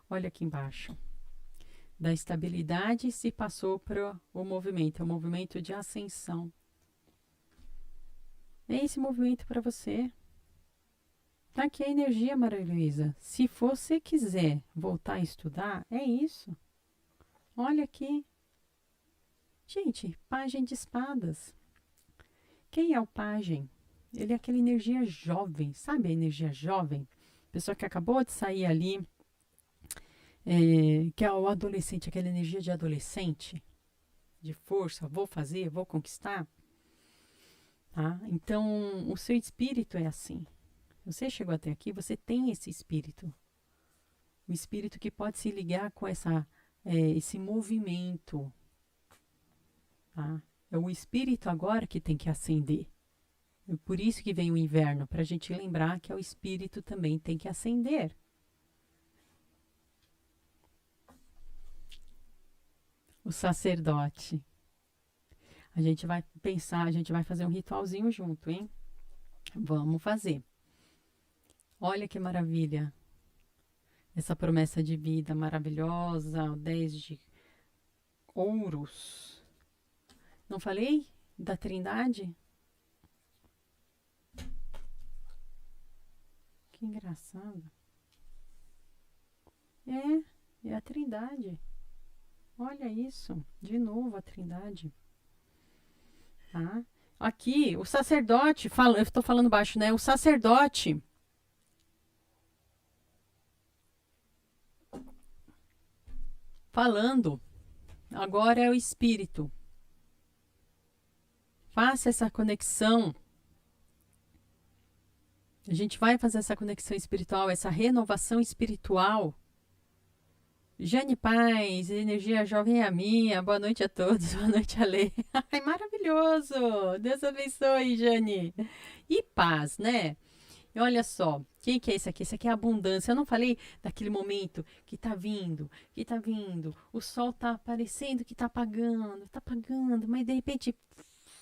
Olha aqui embaixo. Da estabilidade se passou para o movimento, é o movimento de ascensão. É esse movimento para você. Tá aqui a energia, Maria Luísa. Se você quiser voltar a estudar, é isso. Olha aqui. Gente, pajem de espadas. Quem é o pajem? Ele é aquela energia jovem, sabe a energia jovem? Pessoa que acabou de sair ali, que é o adolescente, aquela energia de adolescente, de força, vou fazer, vou conquistar. Tá? Então, o seu espírito é assim. Você chegou até aqui, você tem esse espírito. O espírito que pode se ligar com esse movimento. Tá? É o espírito agora que tem que acender. É por isso que vem o inverno, para a gente lembrar que o espírito também tem que acender. O sacerdote. A gente vai pensar, a gente vai fazer um ritualzinho junto, hein? Vamos fazer. Olha que maravilha. Essa promessa de vida maravilhosa, o 10 de ouros. Não falei da Trindade? Que engraçado. É a Trindade. Olha isso, de novo a Trindade. Tá? Aqui, o sacerdote, eu estou falando baixo, né? O sacerdote falando, agora é o espírito. Faça essa conexão. A gente vai fazer essa conexão espiritual, essa renovação espiritual. Jane Paz, energia jovem é a minha. Boa noite a todos, boa noite a Lê. Ai, maravilhoso! Deus abençoe, Jane. E paz, né? E olha só, quem que é esse aqui? Esse aqui é a abundância. Eu não falei daquele momento que tá vindo, o sol tá parecendo que tá apagando, mas de repente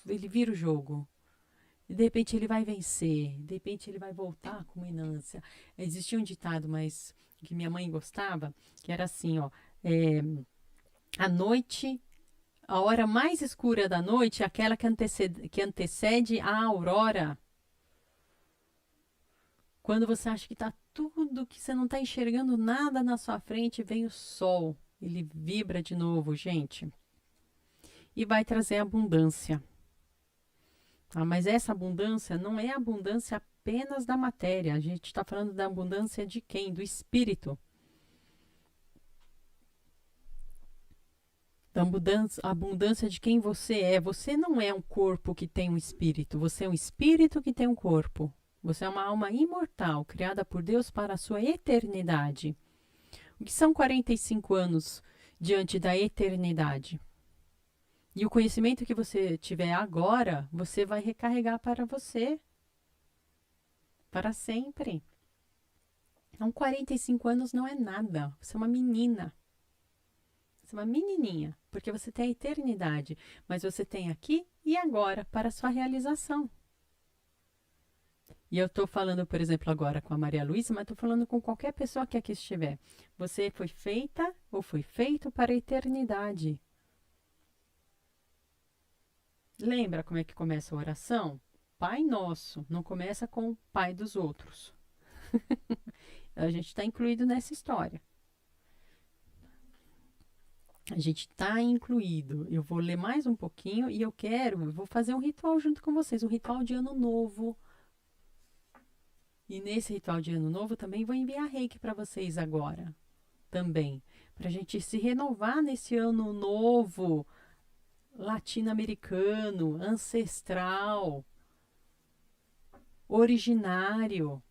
ele vira o jogo. De repente ele vai vencer, de repente ele vai voltar com uma inância. Existia um ditado, mas que minha mãe gostava, que era assim, ó, a noite, a hora mais escura da noite é aquela que antecede a aurora. Quando você acha que está tudo, que você não está enxergando nada na sua frente, vem o sol. Ele vibra de novo, gente. E vai trazer abundância. Tá? Mas essa abundância não é abundância apenas da matéria. A gente está falando da abundância de quem? Do espírito. Da abundância de quem você é. Você não é um corpo que tem um espírito. Você é um espírito que tem um corpo. Você é uma alma imortal, criada por Deus para a sua eternidade. O que são 45 anos diante da eternidade? E o conhecimento que você tiver agora, você vai recarregar para você, para sempre. Então, 45 anos não é nada. Você é uma menina. Você é uma menininha, porque você tem a eternidade, mas você tem aqui e agora para a sua realização. E eu estou falando, por exemplo, agora com a Maria Luísa, mas estou falando com qualquer pessoa que aqui estiver. Você foi feita ou foi feito para a eternidade. Lembra como é que começa a oração? Pai Nosso, não começa com Pai dos outros. A gente está incluído nessa história. A gente está incluído. Eu vou ler mais um pouquinho e eu vou fazer um ritual junto com vocês, um ritual de ano novo. E nesse ritual de ano novo também vou enviar reiki para vocês agora. Também. Para a gente se renovar nesse ano novo latino-americano, ancestral, originário.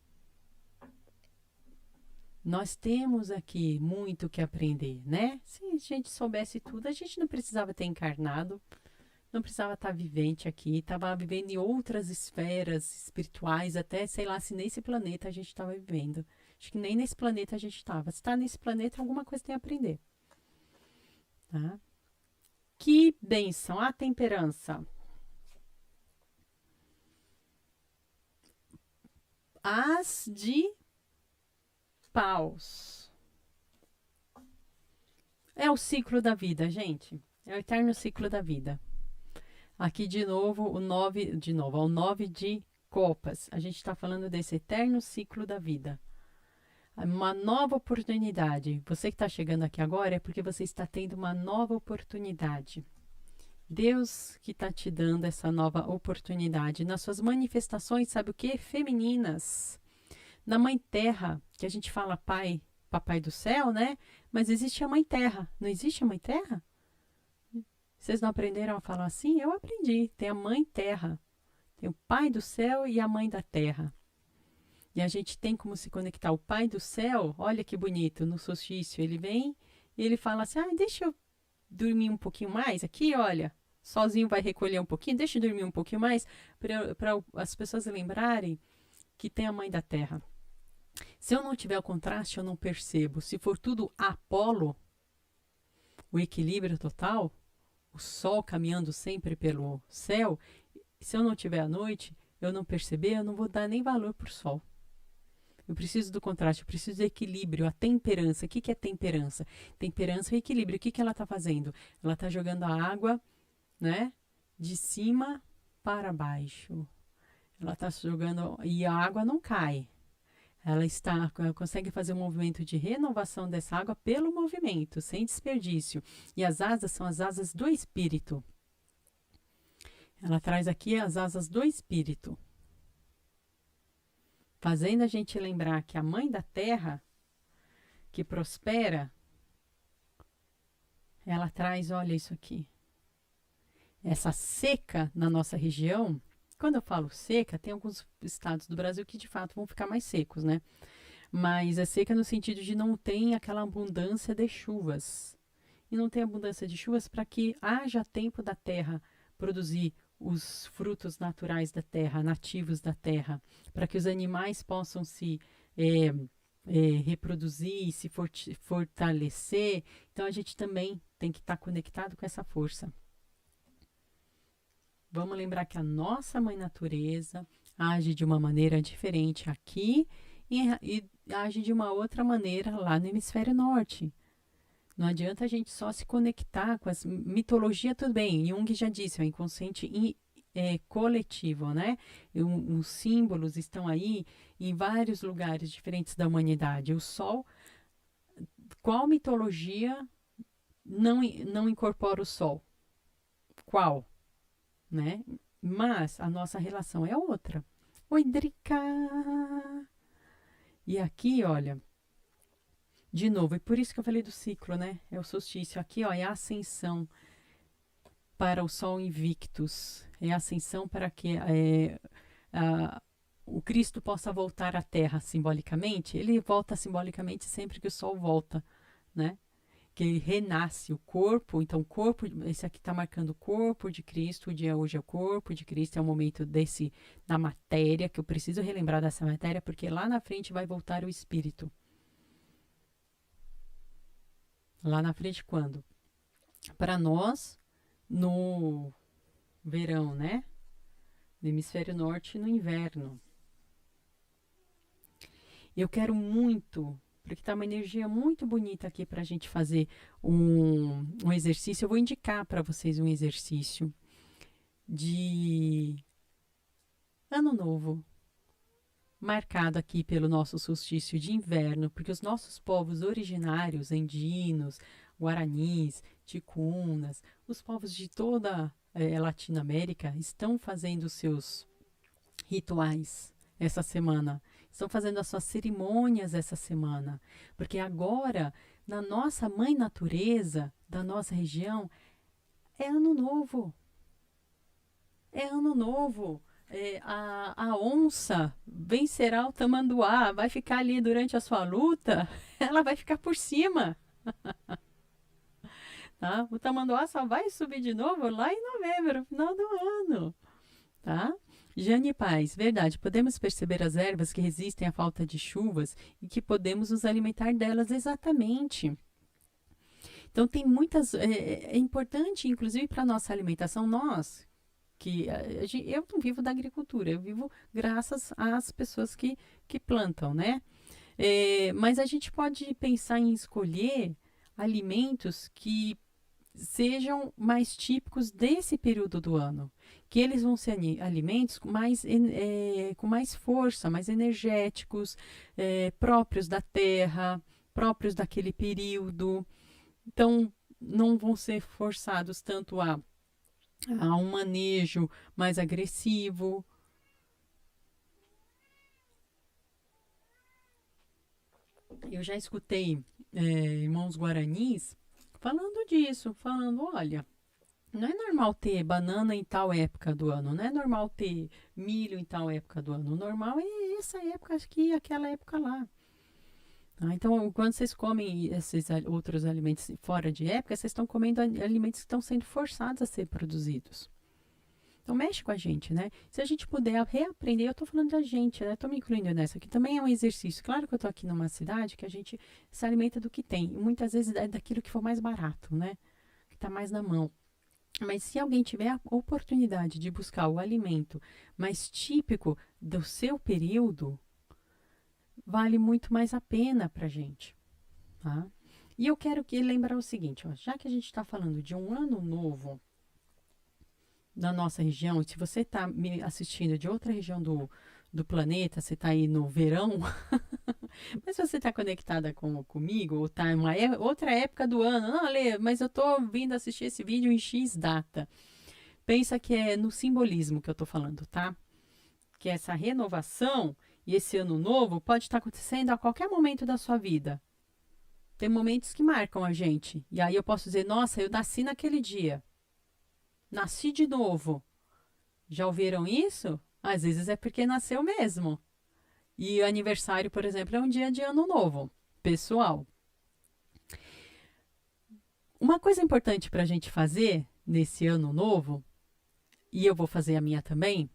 Nós temos aqui muito que aprender, né? Se a gente soubesse tudo, a gente não precisava ter encarnado, não precisava estar vivente aqui, estava vivendo em outras esferas espirituais, até sei lá se nesse planeta a gente estava vivendo. Acho que nem nesse planeta a gente estava. Se está nesse planeta, alguma coisa tem a aprender. Tá? Que bênção! A temperança. As de paus. É o ciclo da vida, gente. É o eterno ciclo da vida. Aqui de novo, o 9 de copas. A gente está falando desse eterno ciclo da vida. Uma nova oportunidade. Você que está chegando aqui agora é porque você está tendo uma nova oportunidade. Deus que está te dando essa nova oportunidade. Nas suas manifestações, sabe o que? Femininas. Na Mãe Terra, que a gente fala pai, papai do céu, né? Mas existe a Mãe Terra. Não existe a Mãe Terra? Vocês não aprenderam a falar assim? Eu aprendi. Tem a Mãe Terra. Tem o Pai do Céu e a Mãe da Terra. E a gente tem como se conectar. O Pai do Céu, olha que bonito, no solstício, ele vem e ele fala assim, deixa eu dormir um pouquinho mais aqui, olha. Sozinho vai recolher um pouquinho, deixa eu dormir um pouquinho mais, para as pessoas lembrarem que tem a Mãe da Terra. Se eu não tiver o contraste, eu não percebo. Se for tudo Apolo, o equilíbrio total, o sol caminhando sempre pelo céu, se eu não tiver a noite, eu não perceber, eu não vou dar nem valor para o sol. Eu preciso do contraste, eu preciso do equilíbrio, a temperança. O que é temperança? Temperança é equilíbrio. O que ela está fazendo? Ela está jogando a água, né, de cima para baixo. Ela está jogando e a água não cai. Ela consegue fazer um movimento de renovação dessa água pelo movimento, sem desperdício. E as asas são as asas do espírito. Ela traz aqui as asas do espírito, fazendo a gente lembrar que a Mãe da Terra, que prospera, ela traz, olha isso aqui, essa seca na nossa região. Quando eu falo seca, tem alguns estados do Brasil que de fato vão ficar mais secos, né? Mas é seca no sentido de não tem aquela abundância de chuvas. E não tem abundância de chuvas para que haja tempo da terra produzir os frutos naturais da terra, nativos da terra, para que os animais possam se reproduzir, se fortalecer. Então a gente também tem que estar conectado com essa força. Vamos lembrar que a nossa Mãe Natureza age de uma maneira diferente aqui e age de uma outra maneira lá no hemisfério norte. Não adianta a gente só se conectar com as mitologia, tudo bem. Jung já disse, é o inconsciente coletivo, né? Os símbolos estão aí em vários lugares diferentes da humanidade. O Sol, qual mitologia não incorpora o Sol? Qual? Né? Mas a nossa relação é outra. Oi, Drica! E aqui, olha, de novo, e por isso que eu falei do ciclo, né? É o solstício. Aqui, ó, é a ascensão para o Sol Invictus. É a ascensão para que o Cristo possa voltar à Terra simbolicamente, ele volta simbolicamente sempre que o Sol volta, né? Que ele renasce o corpo, então o corpo, esse aqui está marcando o corpo de Cristo, o dia hoje é o corpo de Cristo, é o momento da matéria, que eu preciso relembrar dessa matéria, porque lá na frente vai voltar o Espírito. Lá na frente quando? Para nós, no verão, né? No hemisfério norte, no inverno. Eu quero muito, porque está uma energia muito bonita aqui para a gente fazer um exercício. Eu vou indicar para vocês um exercício de Ano Novo, marcado aqui pelo nosso solstício de inverno, porque os nossos povos originários, andinos, guaranis, ticunas, os povos de toda a Latinoamérica estão fazendo seus rituais essa semana. Estão fazendo as suas cerimônias essa semana. Porque agora, na nossa mãe natureza, da nossa região, é ano novo. É ano novo. A onça vencerá o tamanduá, vai ficar ali durante a sua luta, ela vai ficar por cima. Tá? O tamanduá só vai subir de novo lá em novembro, no final do ano. Tá? Jane Paz, verdade, podemos perceber as ervas que resistem à falta de chuvas e que podemos nos alimentar delas exatamente. Então tem muitas, é importante inclusive para a nossa alimentação, nós, que eu não vivo da agricultura, eu vivo graças às pessoas que plantam, né? Mas a gente pode pensar em escolher alimentos que sejam mais típicos desse período do ano, que eles vão ser alimentos com mais força, mais energéticos, próprios da terra, próprios daquele período. Então, não vão ser forçados tanto a um manejo mais agressivo. Eu já escutei irmãos guaranis falando disso, falando, olha, não é normal ter banana em tal época do ano, não é normal ter milho em tal época do ano. O normal é essa época aqui, aquela época lá. Então, quando vocês comem esses outros alimentos fora de época, vocês estão comendo alimentos que estão sendo forçados a ser produzidos. Então, mexe com a gente, né? Se a gente puder reaprender, eu estou falando da gente, né? Estou me incluindo nessa, que também é um exercício. Claro que eu estou aqui numa cidade que a gente se alimenta do que tem. E muitas vezes é daquilo que for mais barato, né? Que está mais na mão. Mas se alguém tiver a oportunidade de buscar o alimento mais típico do seu período, vale muito mais a pena para a gente, tá? E eu quero lembrar o seguinte, ó, já que a gente está falando de um ano novo na nossa região, se você está me assistindo de outra região do planeta, você está aí no verão, mas se você está conectada comigo, ou está em uma outra época do ano, não, Lê, mas eu estou vindo assistir esse vídeo em X data. Pensa que é no simbolismo que eu estou falando, tá? Que essa renovação e esse ano novo pode estar acontecendo a qualquer momento da sua vida. Tem momentos que marcam a gente. E aí eu posso dizer, nossa, eu nasci naquele dia. Nasci de novo. Já ouviram isso? Às vezes é porque nasceu mesmo. E o aniversário, por exemplo, é um dia de ano novo, pessoal. Uma coisa importante para a gente fazer nesse ano novo, e eu vou fazer a minha também,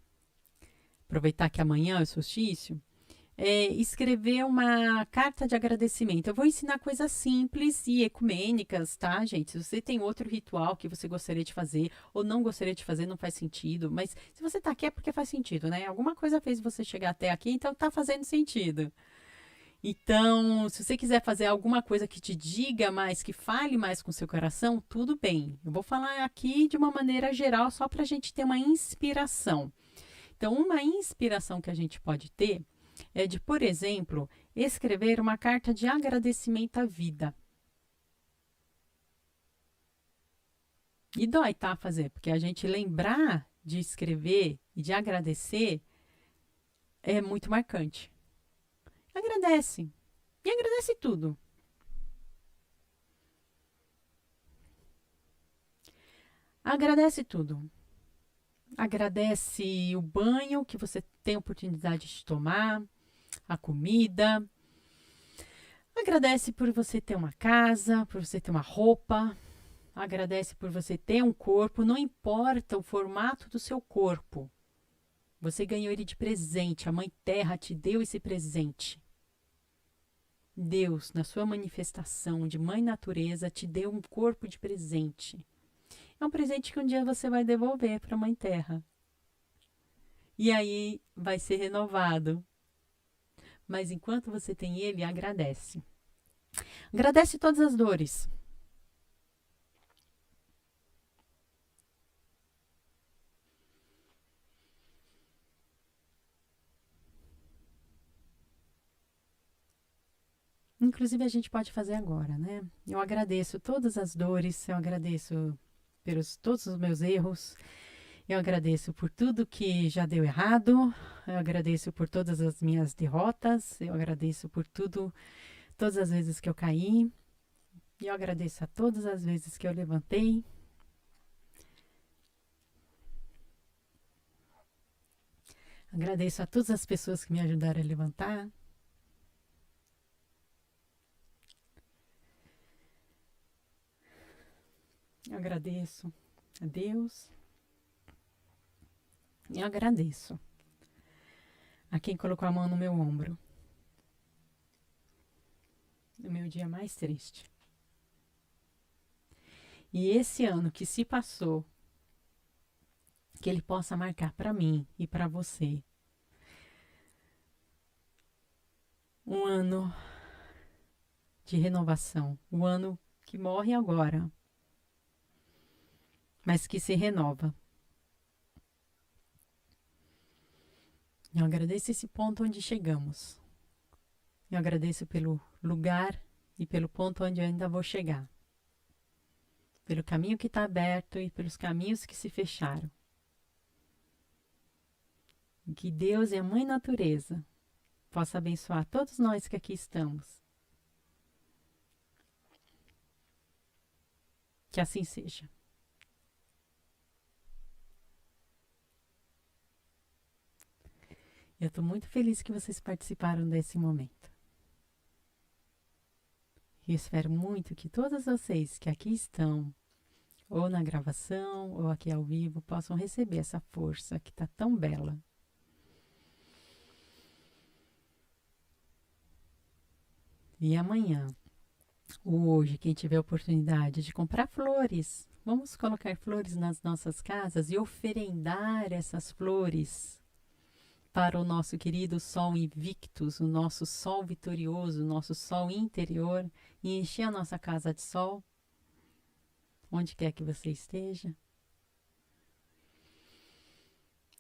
aproveitar que amanhã é o solstício, escrever uma carta de agradecimento. Eu vou ensinar coisas simples e ecumênicas, tá, gente? Se você tem outro ritual que você gostaria de fazer ou não gostaria de fazer, não faz sentido. Mas se você tá aqui é porque faz sentido, né? Alguma coisa fez você chegar até aqui, então tá fazendo sentido. Então, se você quiser fazer alguma coisa que te diga mais, que fale mais com o seu coração, tudo bem. Eu vou falar aqui de uma maneira geral, só para a gente ter uma inspiração. Então, uma inspiração que a gente pode ter é de, por exemplo, escrever uma carta de agradecimento à vida. E dói, tá, fazer, porque a gente lembrar de escrever e de agradecer é muito marcante. Agradece. E agradece tudo. Agradece tudo. Agradece o banho que você tem a oportunidade de tomar, a comida. Agradece por você ter uma casa, por você ter uma roupa. Agradece por você ter um corpo. Não importa o formato do seu corpo. Você ganhou ele de presente. A Mãe Terra te deu esse presente. Deus, na sua manifestação de Mãe Natureza, te deu um corpo de presente. É um presente que um dia você vai devolver para a Mãe Terra. E aí vai ser renovado. Mas enquanto você tem ele, agradece. Agradece todas as dores. Inclusive, a gente pode fazer agora, né? Eu agradeço todas as dores, eu agradeço pelos todos os meus erros, eu agradeço por tudo que já deu errado, eu agradeço por todas as minhas derrotas, eu agradeço por tudo, todas as vezes que eu caí, e eu agradeço a todas as vezes que eu levantei. Agradeço a todas as pessoas que me ajudaram a levantar. Eu agradeço a Deus. E eu agradeço a quem colocou a mão no meu ombro. No meu dia mais triste. E esse ano que se passou, que ele possa marcar para mim e para você um ano de renovação, um ano que morre agora, mas que se renova. Eu agradeço esse ponto onde chegamos. Eu agradeço pelo lugar e pelo ponto onde eu ainda vou chegar. Pelo caminho que está aberto e pelos caminhos que se fecharam. E que Deus e a Mãe Natureza possa abençoar todos nós que aqui estamos. Que assim seja. Eu estou muito feliz que vocês participaram desse momento. E espero muito que todas vocês que aqui estão, ou na gravação, ou aqui ao vivo, possam receber essa força que está tão bela. E amanhã, ou hoje, quem tiver oportunidade de comprar flores, vamos colocar flores nas nossas casas e oferendar essas flores para o nosso querido Sol Invictus, o nosso Sol vitorioso, o nosso Sol interior, e encher a nossa casa de sol, onde quer que você esteja.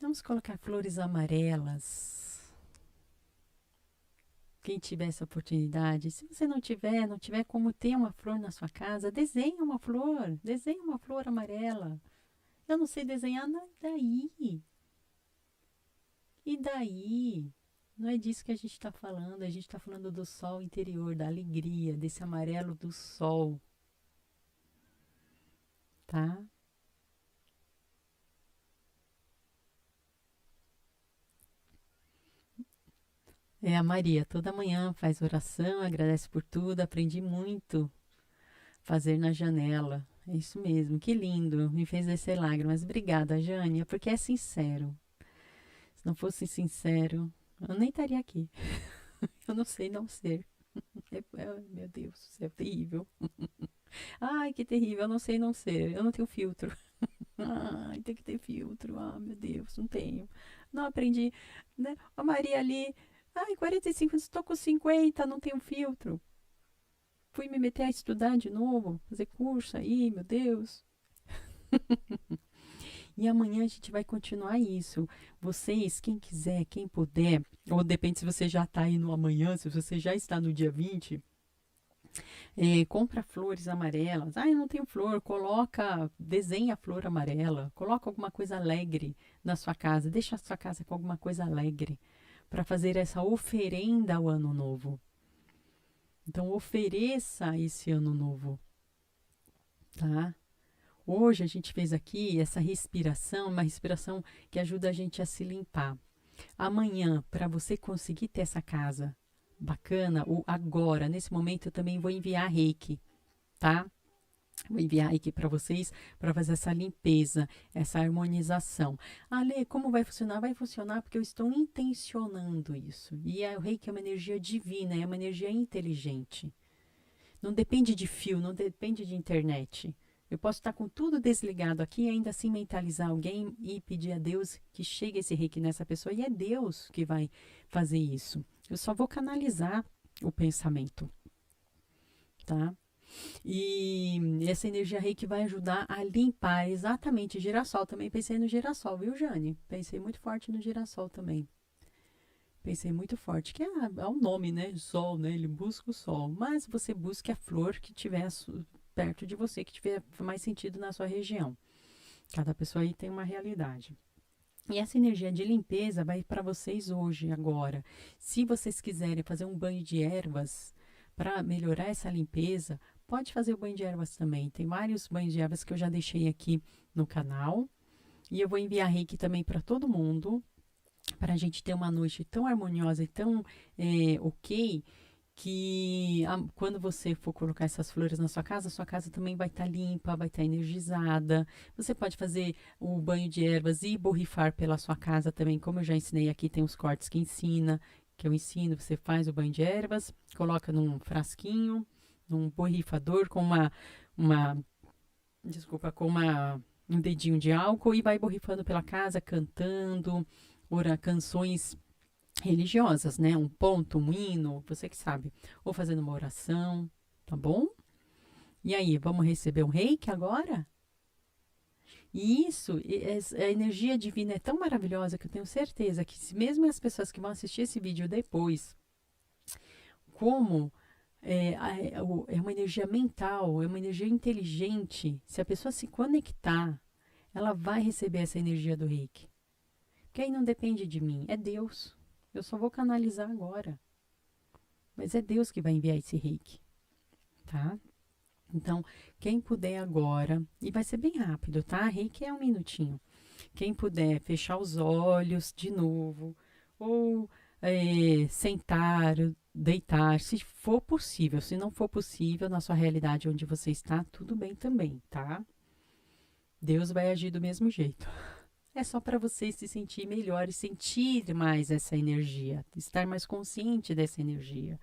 Vamos colocar flores amarelas. Quem tiver essa oportunidade, se você não tiver como ter uma flor na sua casa, desenhe uma flor amarela. Eu não sei desenhar, não, daí. E daí? Não é disso que a gente está falando. A gente está falando do sol interior, da alegria, desse amarelo do sol. Tá? É a Maria, toda manhã faz oração, agradece por tudo. Aprendi muito fazer na janela. É isso mesmo, que lindo. Me fez descer lágrimas. Obrigada, Jânia, porque é sincero. Se não fosse sincero, eu nem estaria aqui. Eu não sei não ser. Meu Deus, é terrível. Ai, que terrível, eu não sei não ser. Eu não tenho filtro. Ai, tem que ter filtro. Ah, meu Deus, não tenho. Não aprendi, né? A Maria ali, ai, 45, estou com 50, não tenho filtro. Fui me meter a estudar de novo, fazer curso aí, meu Deus. E amanhã a gente vai continuar isso. Vocês, quem quiser, quem puder, ou depende se você já está aí no amanhã, se você já está no dia 20, compra flores amarelas. Ah, eu não tenho flor. Desenha a flor amarela. Coloca alguma coisa alegre na sua casa. Deixa a sua casa com alguma coisa alegre para fazer essa oferenda ao ano novo. Então, ofereça esse ano novo, tá? Hoje a gente fez aqui essa respiração, uma respiração que ajuda a gente a se limpar. Amanhã, para você conseguir ter essa casa bacana, ou agora, nesse momento, eu também vou enviar reiki, tá? Vou enviar aqui para vocês para fazer essa limpeza, essa harmonização. Ale, como vai funcionar? Vai funcionar porque eu estou intencionando isso. E o reiki é uma energia divina, é uma energia inteligente. Não depende de fio, não depende de internet. Eu posso estar com tudo desligado aqui e ainda assim mentalizar alguém e pedir a Deus que chegue esse reiki nessa pessoa. E é Deus que vai fazer isso. Eu só vou canalizar o pensamento, tá? E essa energia reiki vai ajudar a limpar exatamente girassol. Também pensei no girassol, viu, Jane? Pensei muito forte no girassol também. Pensei muito forte, que é o nome, né? Sol, né? Ele busca o sol. Mas você busque a flor que tiver perto de você, que tiver mais sentido na sua região. Cada pessoa aí tem uma realidade. E essa energia de limpeza vai para vocês hoje, agora. Se vocês quiserem fazer um banho de ervas para melhorar essa limpeza, pode fazer o banho de ervas também. Tem vários banhos de ervas que eu já deixei aqui no canal. E eu vou enviar reiki também para todo mundo, para a gente ter uma noite tão harmoniosa e tão ok, que quando você for colocar essas flores na sua casa também vai estar limpa, vai estar energizada. Você pode fazer o banho de ervas e borrifar pela sua casa também, como eu já ensinei aqui, tem os cortes que eu ensino, você faz o banho de ervas, coloca num frasquinho, num borrifador com desculpa, um dedinho de álcool e vai borrifando pela casa, cantando, canções religiosas, né? Um ponto, um hino, você que sabe. Ou fazendo uma oração, tá bom? E aí, vamos receber um reiki agora? E isso, a energia divina é tão maravilhosa que eu tenho certeza que mesmo as pessoas que vão assistir esse vídeo depois, como é uma energia mental, é uma energia inteligente, se a pessoa se conectar, ela vai receber essa energia do reiki. Porque aí não depende de mim, é Deus. Eu só vou canalizar agora. Mas é Deus que vai enviar esse reiki, tá? Então, quem puder agora, e vai ser bem rápido, tá? Reiki é um minutinho. Quem puder fechar os olhos de novo, ou sentar, deitar, se for possível. Se não for possível, na sua realidade onde você está, tudo bem também, tá? Deus vai agir do mesmo jeito. É só para você se sentir melhor e sentir mais essa energia, estar mais consciente dessa energia,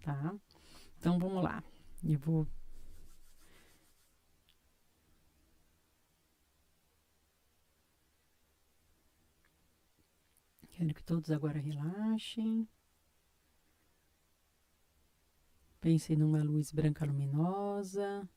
tá? Então vamos lá. Eu vou. Quero que todos agora relaxem. Pensem numa luz branca luminosa.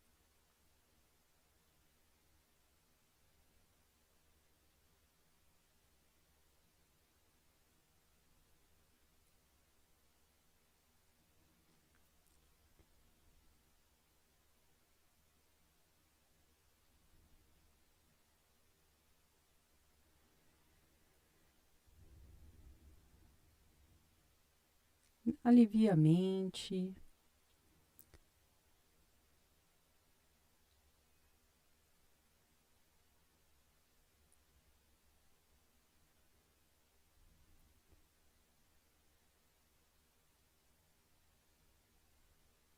Alivia a mente.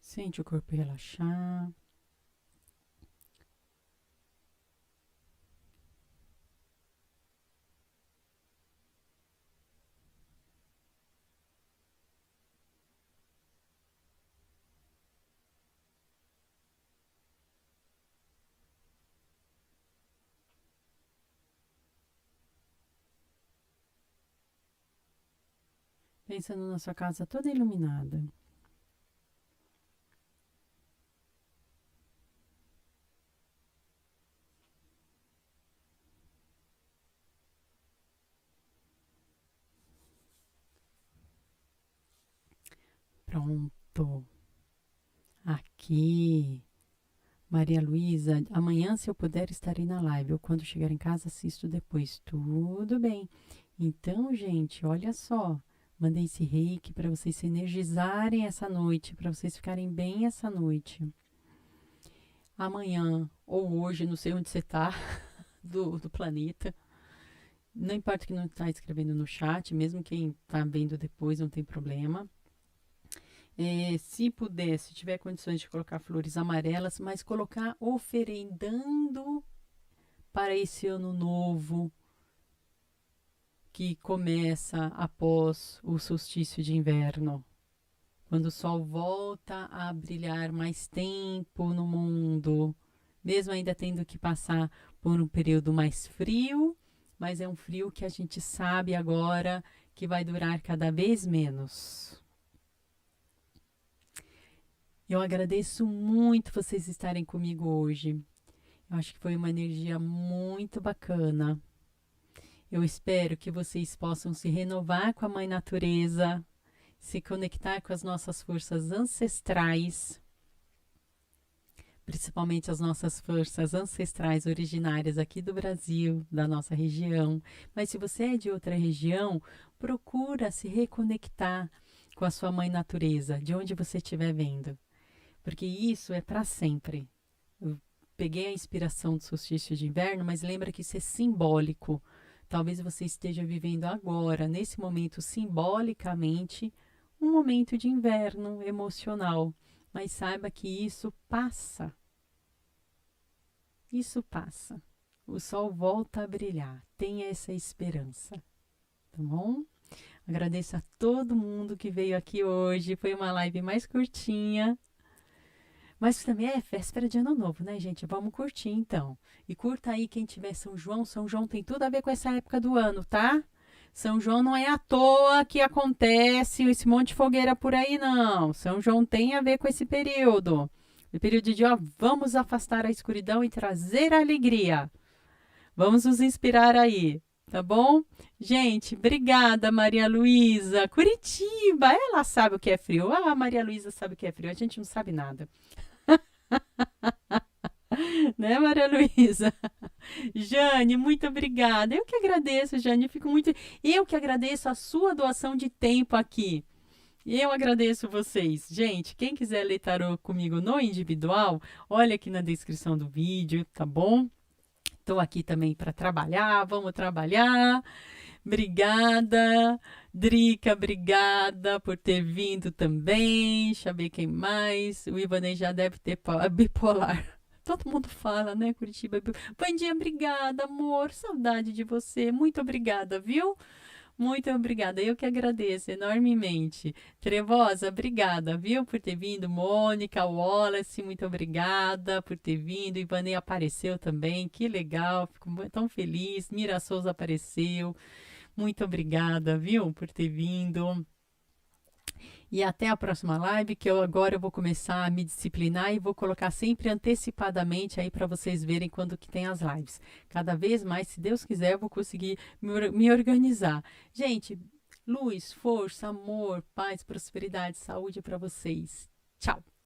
Sente o corpo relaxar. Pensando na sua casa toda iluminada. Pronto. Aqui. Maria Luísa, amanhã, se eu puder, estarei na live. Ou quando chegar em casa, assisto depois. Tudo bem. Então, gente, olha só. Mandei esse reiki para vocês se energizarem essa noite, para vocês ficarem bem essa noite. amanhã ou hoje, não sei onde você está, do planeta. Não importa que não está escrevendo no chat, mesmo quem está vendo depois, não tem problema. Se puder, se tiver condições de colocar flores amarelas, mas colocar oferendando para esse ano novo que começa após o solstício de inverno, quando o sol volta a brilhar mais tempo no mundo, mesmo ainda tendo que passar por um período mais frio, mas é um frio que a gente sabe agora que vai durar cada vez menos. Eu agradeço muito vocês estarem comigo hoje. Eu acho que foi uma energia muito bacana. Eu espero que vocês possam se renovar com a Mãe Natureza, se conectar com as nossas forças ancestrais, principalmente as nossas forças ancestrais originárias aqui do Brasil, da nossa região. Mas se você é de outra região, procura se reconectar com a sua Mãe Natureza, de onde você estiver vendo, porque isso é para sempre. Eu peguei a inspiração do solstício de inverno, mas lembra que isso é simbólico. Talvez você esteja vivendo agora, nesse momento, simbolicamente, um momento de inverno emocional. Mas saiba que isso passa. Isso passa. O sol volta a brilhar. Tenha essa esperança. Tá bom? Agradeço a todo mundo que veio aqui hoje. Foi uma live mais curtinha. Mas também é véspera de ano novo, né, gente? Vamos curtir então. E curta aí quem tiver São João. São João tem tudo a ver com essa época do ano, tá? São João não é à toa que acontece esse monte de fogueira por aí, não. São João tem a ver com esse período. O período de, ó, vamos afastar a escuridão e trazer a alegria. Vamos nos inspirar aí, tá bom? Gente, obrigada, Maria Luísa. Curitiba, ela sabe o que é frio. Ah, a Maria Luísa sabe o que é frio. A gente não sabe nada. Né, Maria Luísa? Jane, muito obrigada. Eu que agradeço, Jane. Eu que agradeço a sua doação de tempo aqui. Eu agradeço vocês. Gente, quem quiser ler tarô comigo no individual, olha aqui na descrição do vídeo, tá bom? Estou aqui também para trabalhar, vamos trabalhar. Obrigada. Drica, obrigada por ter vindo também. Deixa eu ver quem mais. O Ivanei já deve ter bipolar. Todo mundo fala, né, Curitiba? Vandinha, obrigada, amor. Saudade de você. Muito obrigada, viu? Muito obrigada. Eu que agradeço enormemente. Trevosa, obrigada, viu, por ter vindo. Mônica, Wallace, muito obrigada por ter vindo. Ivanei apareceu também. Que legal. Fico tão feliz. Mira Souza apareceu. Muito obrigada, viu, por ter vindo. E até a próxima live, que eu vou começar a me disciplinar e vou colocar sempre antecipadamente aí para vocês verem quando que tem as lives. Cada vez mais, se Deus quiser, eu vou conseguir me organizar. Gente, luz, força, amor, paz, prosperidade, saúde para vocês. Tchau!